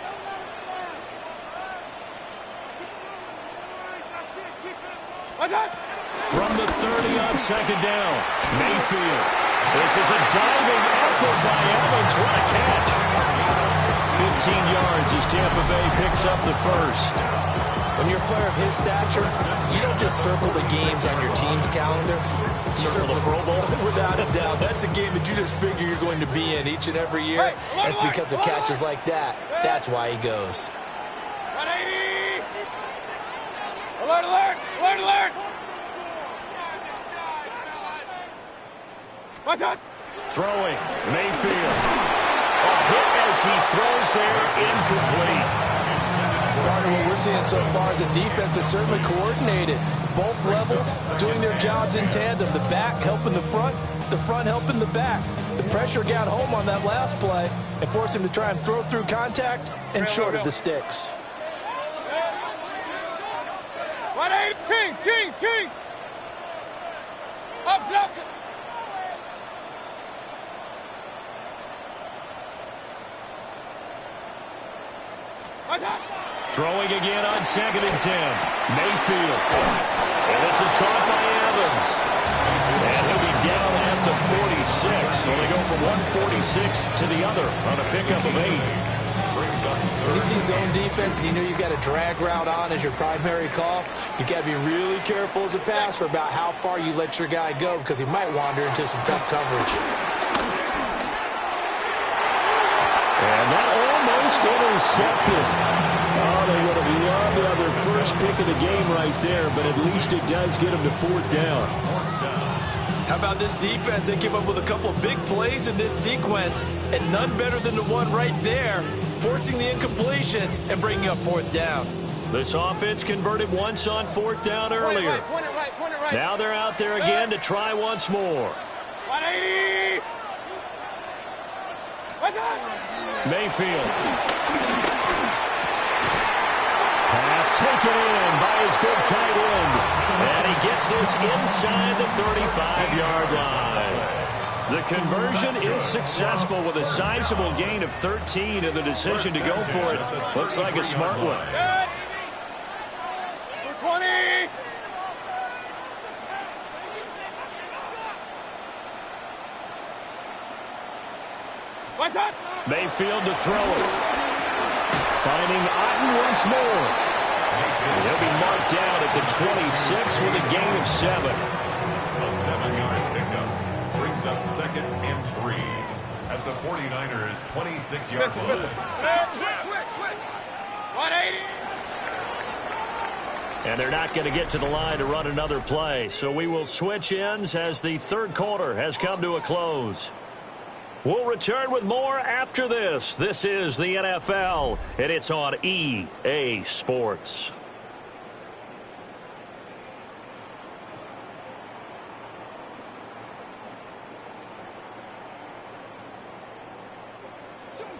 From the 30 on second down, Mayfield. This is a diving effort by Evans. What a catch. 15 yards as Tampa Bay picks up the first. When you're a player of his stature, you don't just circle the games on your team's calendar. You circle the Pro Bowl. Without a doubt. That's a game that you just figure you're going to be in each and every year. And it's because of catches like that. That's why he goes. 180! Alert, alert! Alert, alert! What's up? Throwing, Mayfield. A hit as he throws there, incomplete. What we're seeing so far is a defense that's certainly coordinated. Both levels doing their jobs in tandem. The back helping the front. the front helping the back. The pressure got home on that last play and forced him to try and throw through contact and short of the sticks. 180, Kings! Up. Throwing again on 2nd and 10. Mayfield. And this is caught by Evans. And he'll be down at the 46. So they go from 146 to the other on a pickup of 8. When you see zone defense and you know you've got a drag route on as your primary call, you've got to be really careful as a passer about how far you let your guy go because he might wander into some tough coverage. And that almost intercepted. Oh, they would have loved to have their first pick of the game right there, but at least it does get them to 4th down. How about this defense? They came up with a couple of big plays in this sequence, and none better than the one right there, forcing the incompletion and bringing up 4th down. This offense converted once on 4th down earlier. Point it right. Now they're out there again to try once more. 180. Mayfield. Pass taken in by his big tight end. And he gets this inside the 35-yard line. The conversion is successful with a sizable gain of 13, and the decision to go for it looks like a smart one. 20. Mayfield to throw it. Finding Otten once more. He'll be marked down at the 26 with a gain of 7. A 7-yard pickup brings up 2nd and 3 at the 49ers' 26-yard line. Switch. 180. And they're not going to get to the line to run another play. So we will switch ends as the 3rd quarter has come to a close. We'll return with more after this. This is the NFL, and it's on EA Sports.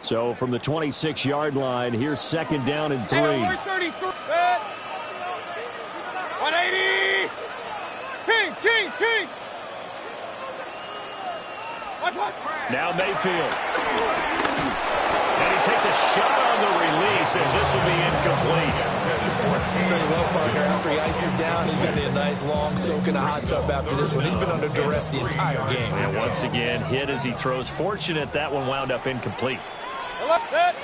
So from the 26-yard line, here's 2nd down and 3. 180. Kings. Now Mayfield. And he takes a shot on the release as this will be incomplete. I'll tell you what, partner, after he ices down, he's going to be a nice long soak in a hot tub after this one. He's been under duress the entire game. And once again, hit as he throws. Fortunate that one wound up incomplete. 180.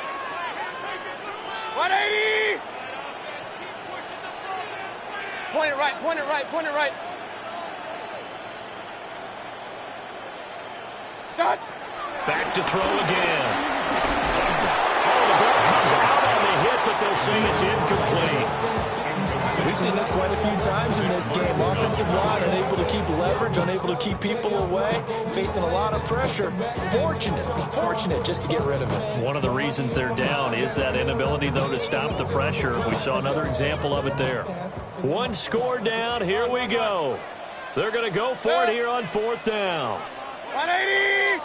Point it right. Scott. Back to throw again. Oh, the ball comes out on the hit, but they'll say it's incomplete. We've seen this quite a few times in this game. Offensive line unable to keep leverage, unable to keep people away, facing a lot of pressure. Fortunate just to get rid of it. One of the reasons they're down is that inability, though, to stop the pressure. We saw another example of it there. One score down. Here we go. They're going to go for it here on 4th down. 180.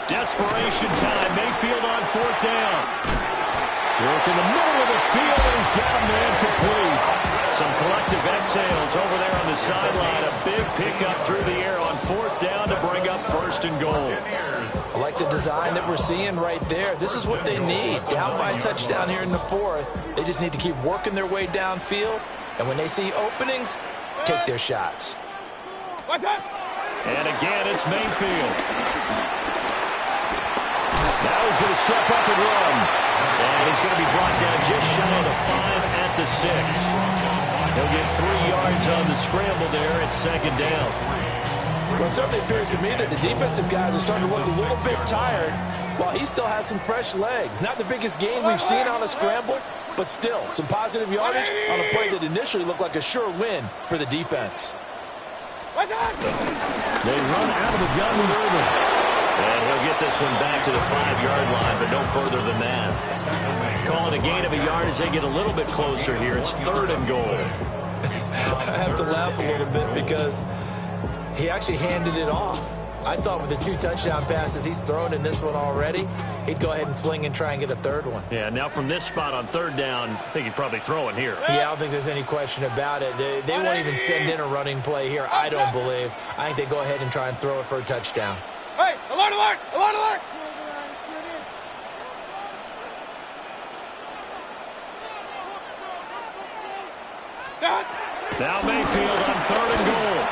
Desperation time. Mayfield on 4th down. Work in the middle of the field, and he's got a man complete. Some collective exhales over there on the sideline. A big pickup through the air on 4th down to bring up 1st and goal. I like the design that we're seeing right there. This is what they need. Down by a touchdown here in the 4th. They just need to keep working their way downfield. And when they see openings, take their shots. And again, it's Mayfield. Now he's going to step up and run. And he's going to be brought down just shy of the 5 at the 6. He'll get 3 yards on the scramble there at 2nd down. Well, it certainly appears to me that the defensive guys are starting to look a little bit tired while he still has some fresh legs. Not the biggest gain we've seen on a scramble, but still some positive yardage on a play that initially looked like a sure win for the defense. They run out of the gun with Irvin. And he'll get this one back to the 5-yard line, but no further than that. Calling a gain of a yard as they get a little bit closer here. It's 3rd and goal. I have to laugh a little bit because he actually handed it off. I thought with the 2 touchdown passes he's thrown in this one already, he'd go ahead and fling and try and get a third one. Yeah, now from this spot on third down, I think he'd probably throw it here. Yeah, I don't think there's any question about it. They won't even send in a running play here, I don't believe. I think they go ahead and try and throw it for a touchdown. Hey, alert, alert, alert, alert! Now Mayfield on 3rd and goal.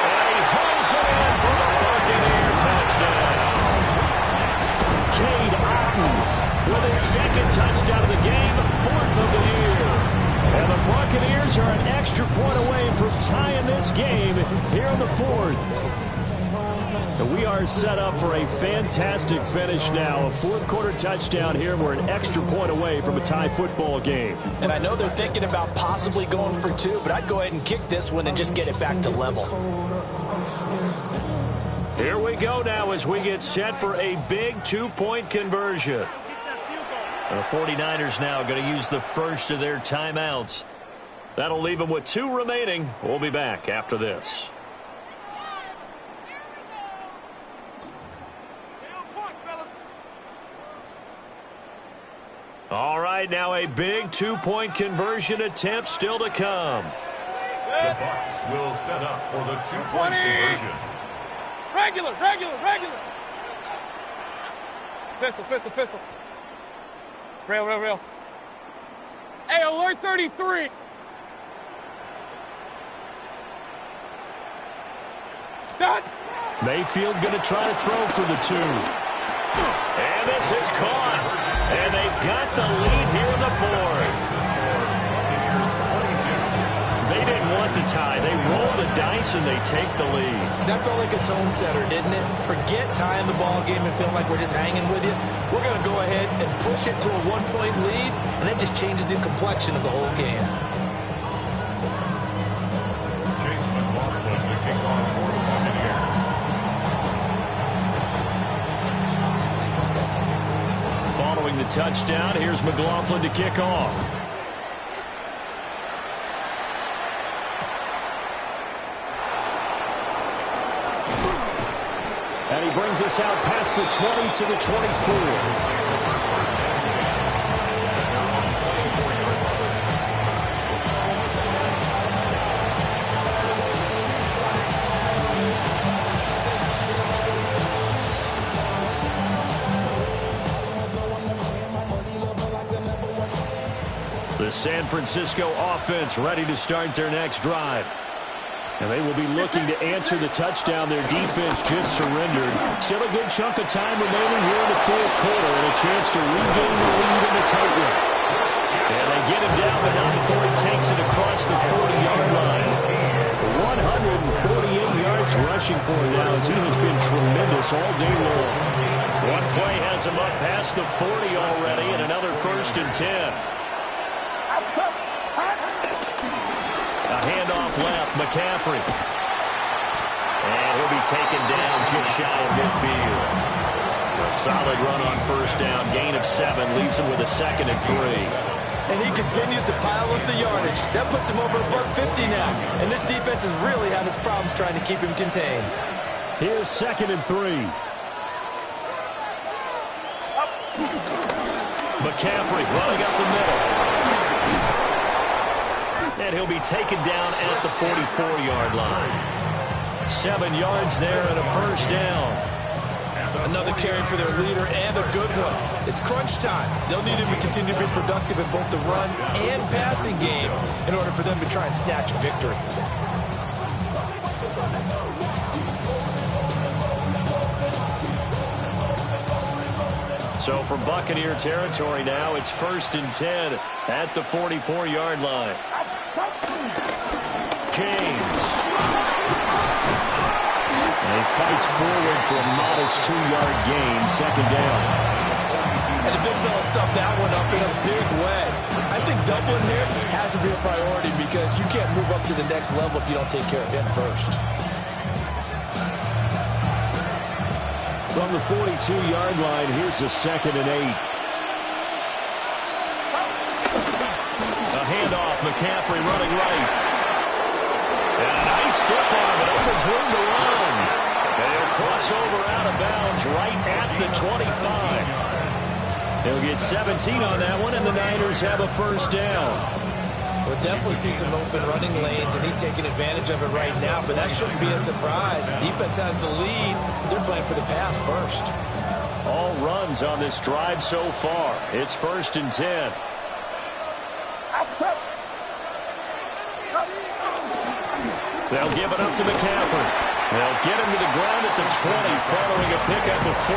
And he hauls it in for the Buccaneer touchdown. Cade Otton with his 2nd touchdown of the game, 4th of the year. And the Buccaneers are an extra point away from tying this game here in the 4th. And we are set up for a fantastic finish now. A 4th quarter touchdown here. We're an extra point away from a tie football game. And I know they're thinking about possibly going for 2, but I'd go ahead and kick this one and just get it back to level. Here we go now as we get set for a big 2-point conversion. And the 49ers now going to use the first of their timeouts. That'll leave them with 2 remaining. We'll be back after this. All right, now a big 2-point conversion attempt still to come. The Bucs will set up for the 2-point conversion. Regular, regular, regular. Pistol, pistol, pistol. Rail, rail, rail. Hey, alert 33. Stop. Mayfield going to try to throw for the 2. And this is caught. And they've got the lead here in the 4th. They didn't want the tie. They roll the dice and they take the lead. That felt like a tone setter, didn't it? Forget tying the ball game and feeling like we're just hanging with you. We're going to go ahead and push it to a 1-point lead, and that just changes the complexion of the whole game. Chase McLaughlin to kick off for the Buccaneers. Following the touchdown, here's McLaughlin to kick off. And he brings us out past the 20 to the 24. The San Francisco offense ready to start their next drive. And they will be looking to answer the touchdown their defense just surrendered. Still a good chunk of time remaining here in the 4th quarter and a chance to regain the lead in the tight one. And they get him down, but not before he takes it across the 40-yard line. 148 yards rushing for him now as he has been tremendous all day long. One play has him up past the 40 already and another 1st and 10. A handoff left, McCaffrey. And he'll be taken down just shy of midfield. A solid run on 1st down, gain of 7, leaves him with a 2nd and 3. And he continues to pile up the yardage. That puts him over $150 now. And this defense has really had its problems trying to keep him contained. Here's 2nd and 3. McCaffrey running up the middle. And he'll be taken down at the 44-yard line. 7 yards there and a 1st down. Another carry for their leader and a good one. It's crunch time. They'll need him to continue to be productive in both the run and passing game in order for them to try and snatch a victory. So from Buccaneer territory now, it's 1st and 10 at the 44-yard line. James. And he fights forward for a modest 2-yard gain, 2nd down. And the big fella stuffed that one up in a big way. I think Dublin here has to be a priority because you can't move up to the next level if you don't take care of him first. From the 42-yard line, here's the 2nd and 8. A handoff. McCaffrey running right. And a nice stiff arm. It opens room to run. They'll cross over out of bounds right at the 25. They'll get 17 on that one, and the Niners have a first down. We'll definitely see some open running lanes, and he's taking advantage of it right now, but that shouldn't be a surprise. Defense has the lead. They're playing for the pass first. All runs on this drive so far. It's 1st and 10. They'll give it up to McCaffrey. They'll get him to the ground at the 20, following a pickup of 4.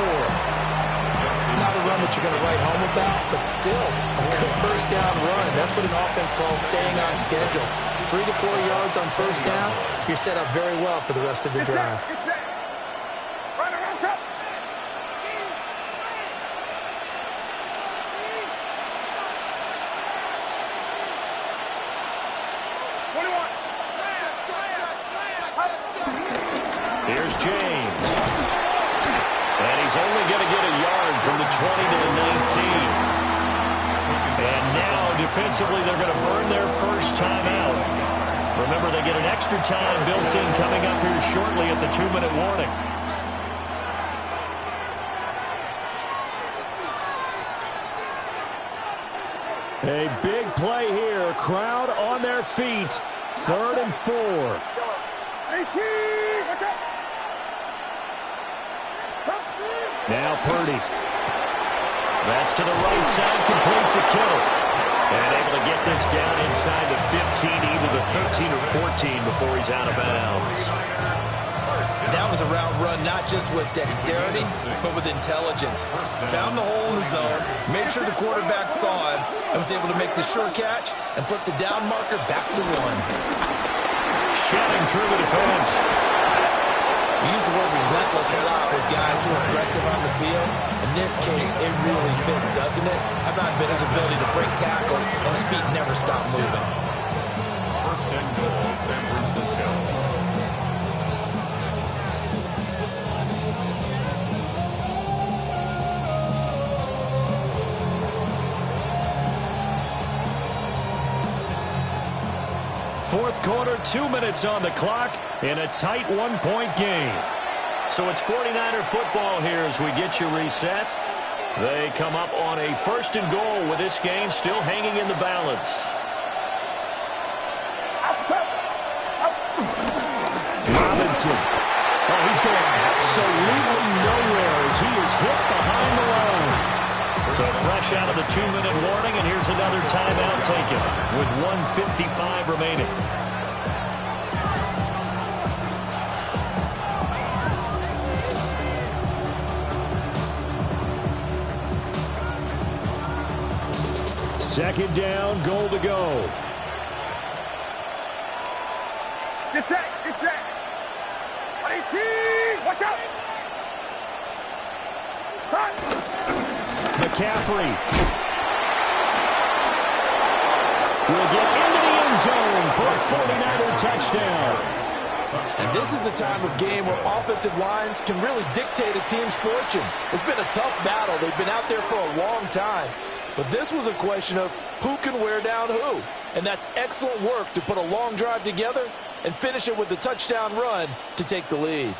Not a run that you're going to write home about, but still a good first down run. That's what an offense calls staying on schedule. 3 to 4 yards on first down, you're set up very well for the rest of the drive. Here's James. And he's only going to get a yard from the 20 to the 19. And now, defensively, they're going to burn their first time out. Remember, they get an extra time built in coming up here shortly at the 2-minute warning. A big play here. Crowd on their feet. 3rd and 4. 18, watch out. Now Purdy. That's to the right side, complete to Kittle. And able to get this down inside the 15, either the 13 or 14 before he's out of bounds. That was a route run not just with dexterity, but with intelligence. Found the hole in the zone, made sure the quarterback saw him, and was able to make the sure catch and flip the down marker back to 1. Shedding through the defense. We use the word relentless a lot with guys who are aggressive on the field. In this case, it really fits, doesn't it? How about his ability to break tackles and his feet never stop moving? 1st and goal, San Francisco. Fourth quarter, 2 minutes on the clock in a tight 1-point game. So it's 49er football here as we get you reset. They come up on a 1st and goal with this game still hanging in the balance. Robinson. Oh, he's going absolutely nowhere as he is hit behind the line. So fresh out of the 2-minute warning, and here's another timeout taken with 1:55 remaining. Second down, goal to go. Get set, get set. 18, watch out. Stop. McCaffrey will get into the end zone for a 49er touchdown. And this is the time of game where offensive lines can really dictate a team's fortunes. It's been a tough battle. They've been out there for a long time. But this was a question of who can wear down who. And that's excellent work to put a long drive together and finish it with the touchdown run to take the lead.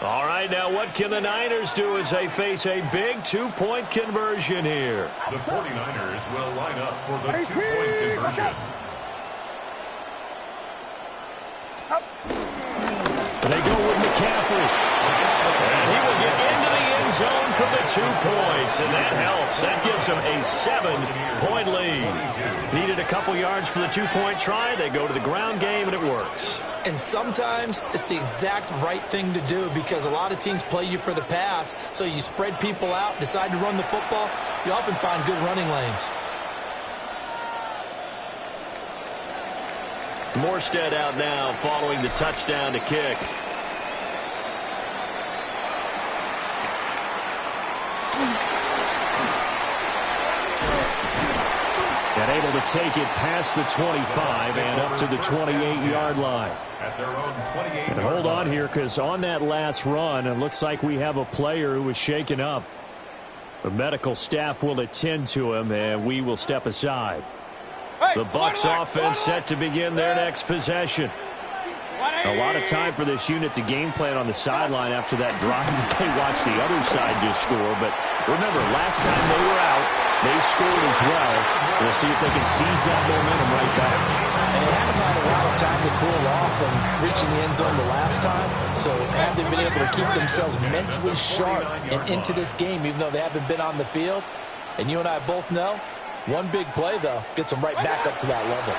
All right, now what can the Niners do as they face a big 2-point conversion here? The 49ers will line up for the 2-point conversion. They go with McCaffrey. And he will get into the end zone for the 2 points, and that helps. That gives them a 7-point lead. Needed a couple yards for the 2-point try. They go to the ground game, and it works. And sometimes it's the exact right thing to do because a lot of teams play you for the pass, so you spread people out, decide to run the football. You often find good running lanes. Morstead out now following the touchdown to kick. And able to take it past the 25 and up to the 28-yard line. At their own 28. And hold on here, because on that last run, it looks like we have a player who was shaken up. The medical staff will attend to him, and we will step aside. The Bucs offense set to begin their next possession. A lot of time for this unit to game plan on the sideline after that drive that they watched the other side just score. But remember, last time they were out, they scored as well. We'll see if they can seize that momentum right back. And they haven't had a lot of time to cool off from reaching the end zone the last time. So have they been able to keep themselves mentally sharp and into this game, even though they haven't been on the field? And you and I both know, one big play, though, gets them right back up to that level.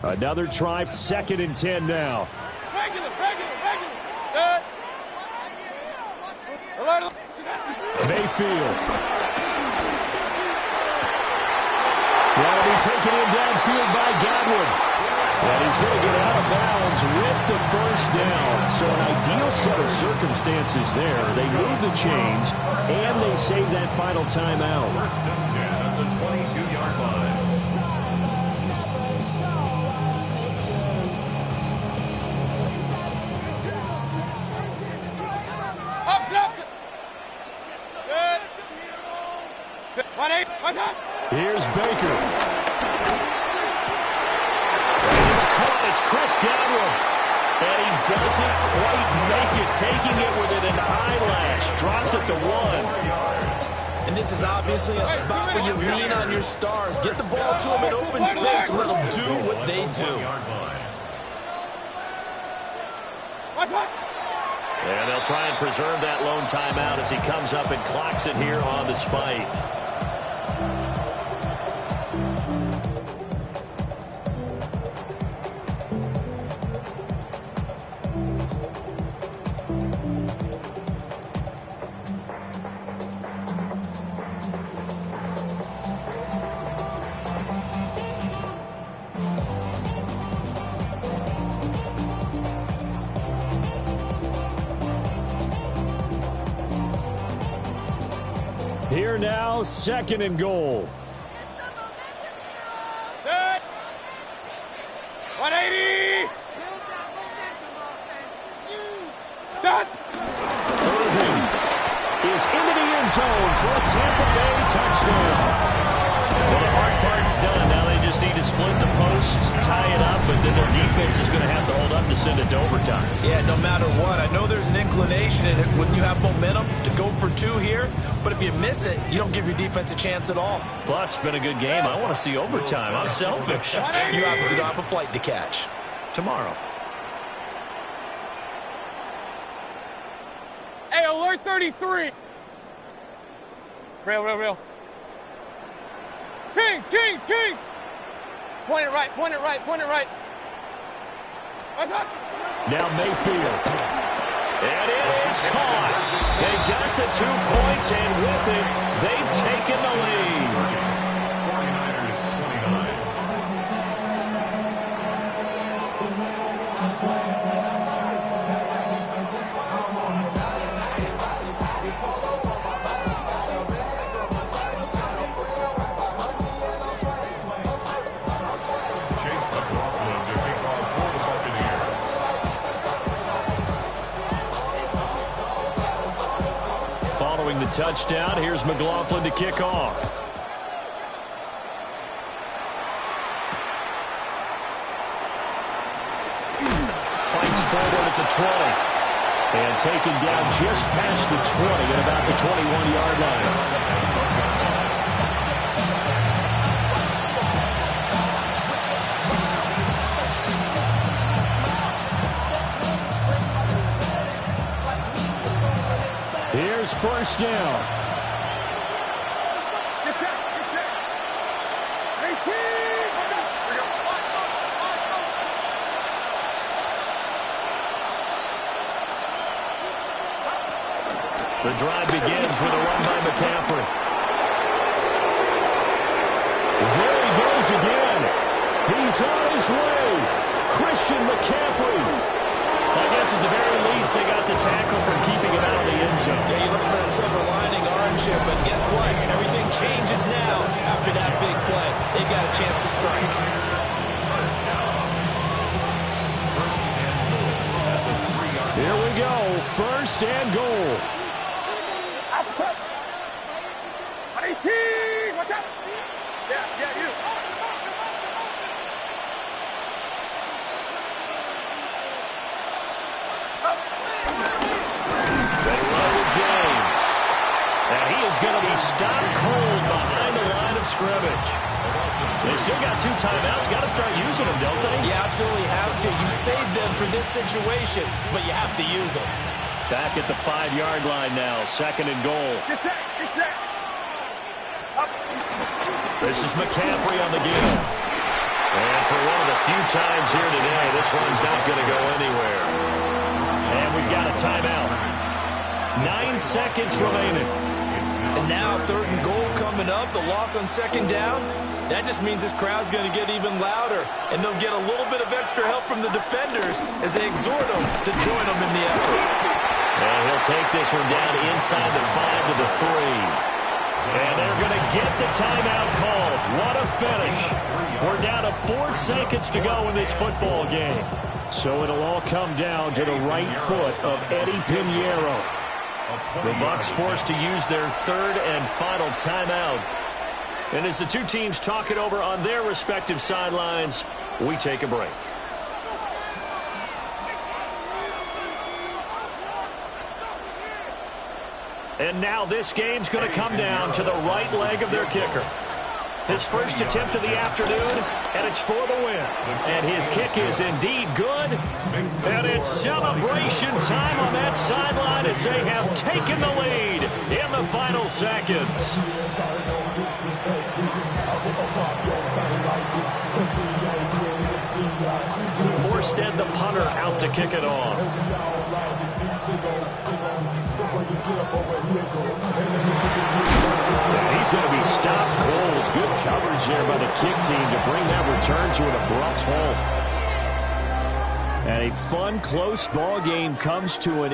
Another try, 2nd and 10 now. Regular. Mayfield. That'll be taken in downfield by Godwin. And he's going to get out of bounds with the first down. So an ideal set of circumstances there. They move the chains, and they save that final timeout. 1st and 10 at the 22-yard line. Here's Baker. And he's caught. It's Chris Godwin. And he doesn't quite make it, taking it within an eyelash. Dropped at the 1. And this is obviously a spot where you lean on your stars. Get the ball to them in open space and let them do what they do. And they'll try and preserve that lone timeout as he comes up and clocks it here on the spike. Here now, 2nd and goal. 180. Irving is into the end zone for a Tampa Bay touchdown. Well, the hard part's done. Now they just need to split the posts, tie it up, but then their defense is going to have to hold up to send it to overtime. Yeah, no matter what. I know there's an inclination in it when you have momentum to go for 2 here, but if you miss it, you don't give your defense a chance at all. Plus, been a good game. I want to see overtime. I'm selfish. You obviously don't have a flight to catch. Tomorrow. Hey, alert 33. Real. Kings. Point it right. Now Mayfield. And it is caught. They got the 2 points, and with it, they've taken the lead. 49ers 29. Chase McLaughlin to kick off for the Buccaneers. Following the touchdown, here's McLaughlin to kick off. Fights forward at the 20. And taken down just past the 20 at about the 21-yard line. Here's first down. Get set. 18. The drive begins with a run by McCaffrey. There he goes again. He's on his way. Christian McCaffrey. I guess at the very least, they got the tackle from keeping him out of the end zone. Yeah, you're looking for that silver lining, aren't you? But guess what? Everything changes now after that big play. They got a chance to strike. Here we go. First and goal. Outside. 18. Watch out. Yeah, you. They run with James. And he is going to be stopped cold behind the line of scrimmage. They still got 2 timeouts. Got to start using them, don't they? You absolutely have to. You save them for this situation, but you have to use them. Back at the 5-yard line now. Second and goal. Get set. Up. This is McCaffrey on the give. And for one of the few times here today, this one's not going to go anywhere. And we've got a timeout. 9 seconds remaining. And now 3rd and goal coming up. The loss on 2nd down. That just means this crowd's going to get even louder. And they'll get a little bit of extra help from the defenders as they exhort them to join them in the effort. And he'll take this one down inside the 5 to the 3. And they're going to get the timeout called. What a finish. We're down to 4 seconds to go in this football game. So it'll all come down to the right foot of Eddie Pinheiro. The Bucs forced to use their 3rd and final timeout. And as the 2 teams talk it over on their respective sidelines, we take a break. And now this game's going to come down to the right leg of their kicker. His first attempt of the afternoon, and it's for the win. And his kick is indeed good. And it's celebration time on that sideline as they have taken the lead in the final seconds. Morstead, the punter, out to kick it off. He's going to be stopped cold. Good coverage there by the kick team to bring that return to an abrupt halt. And a fun, close ball game comes to an end.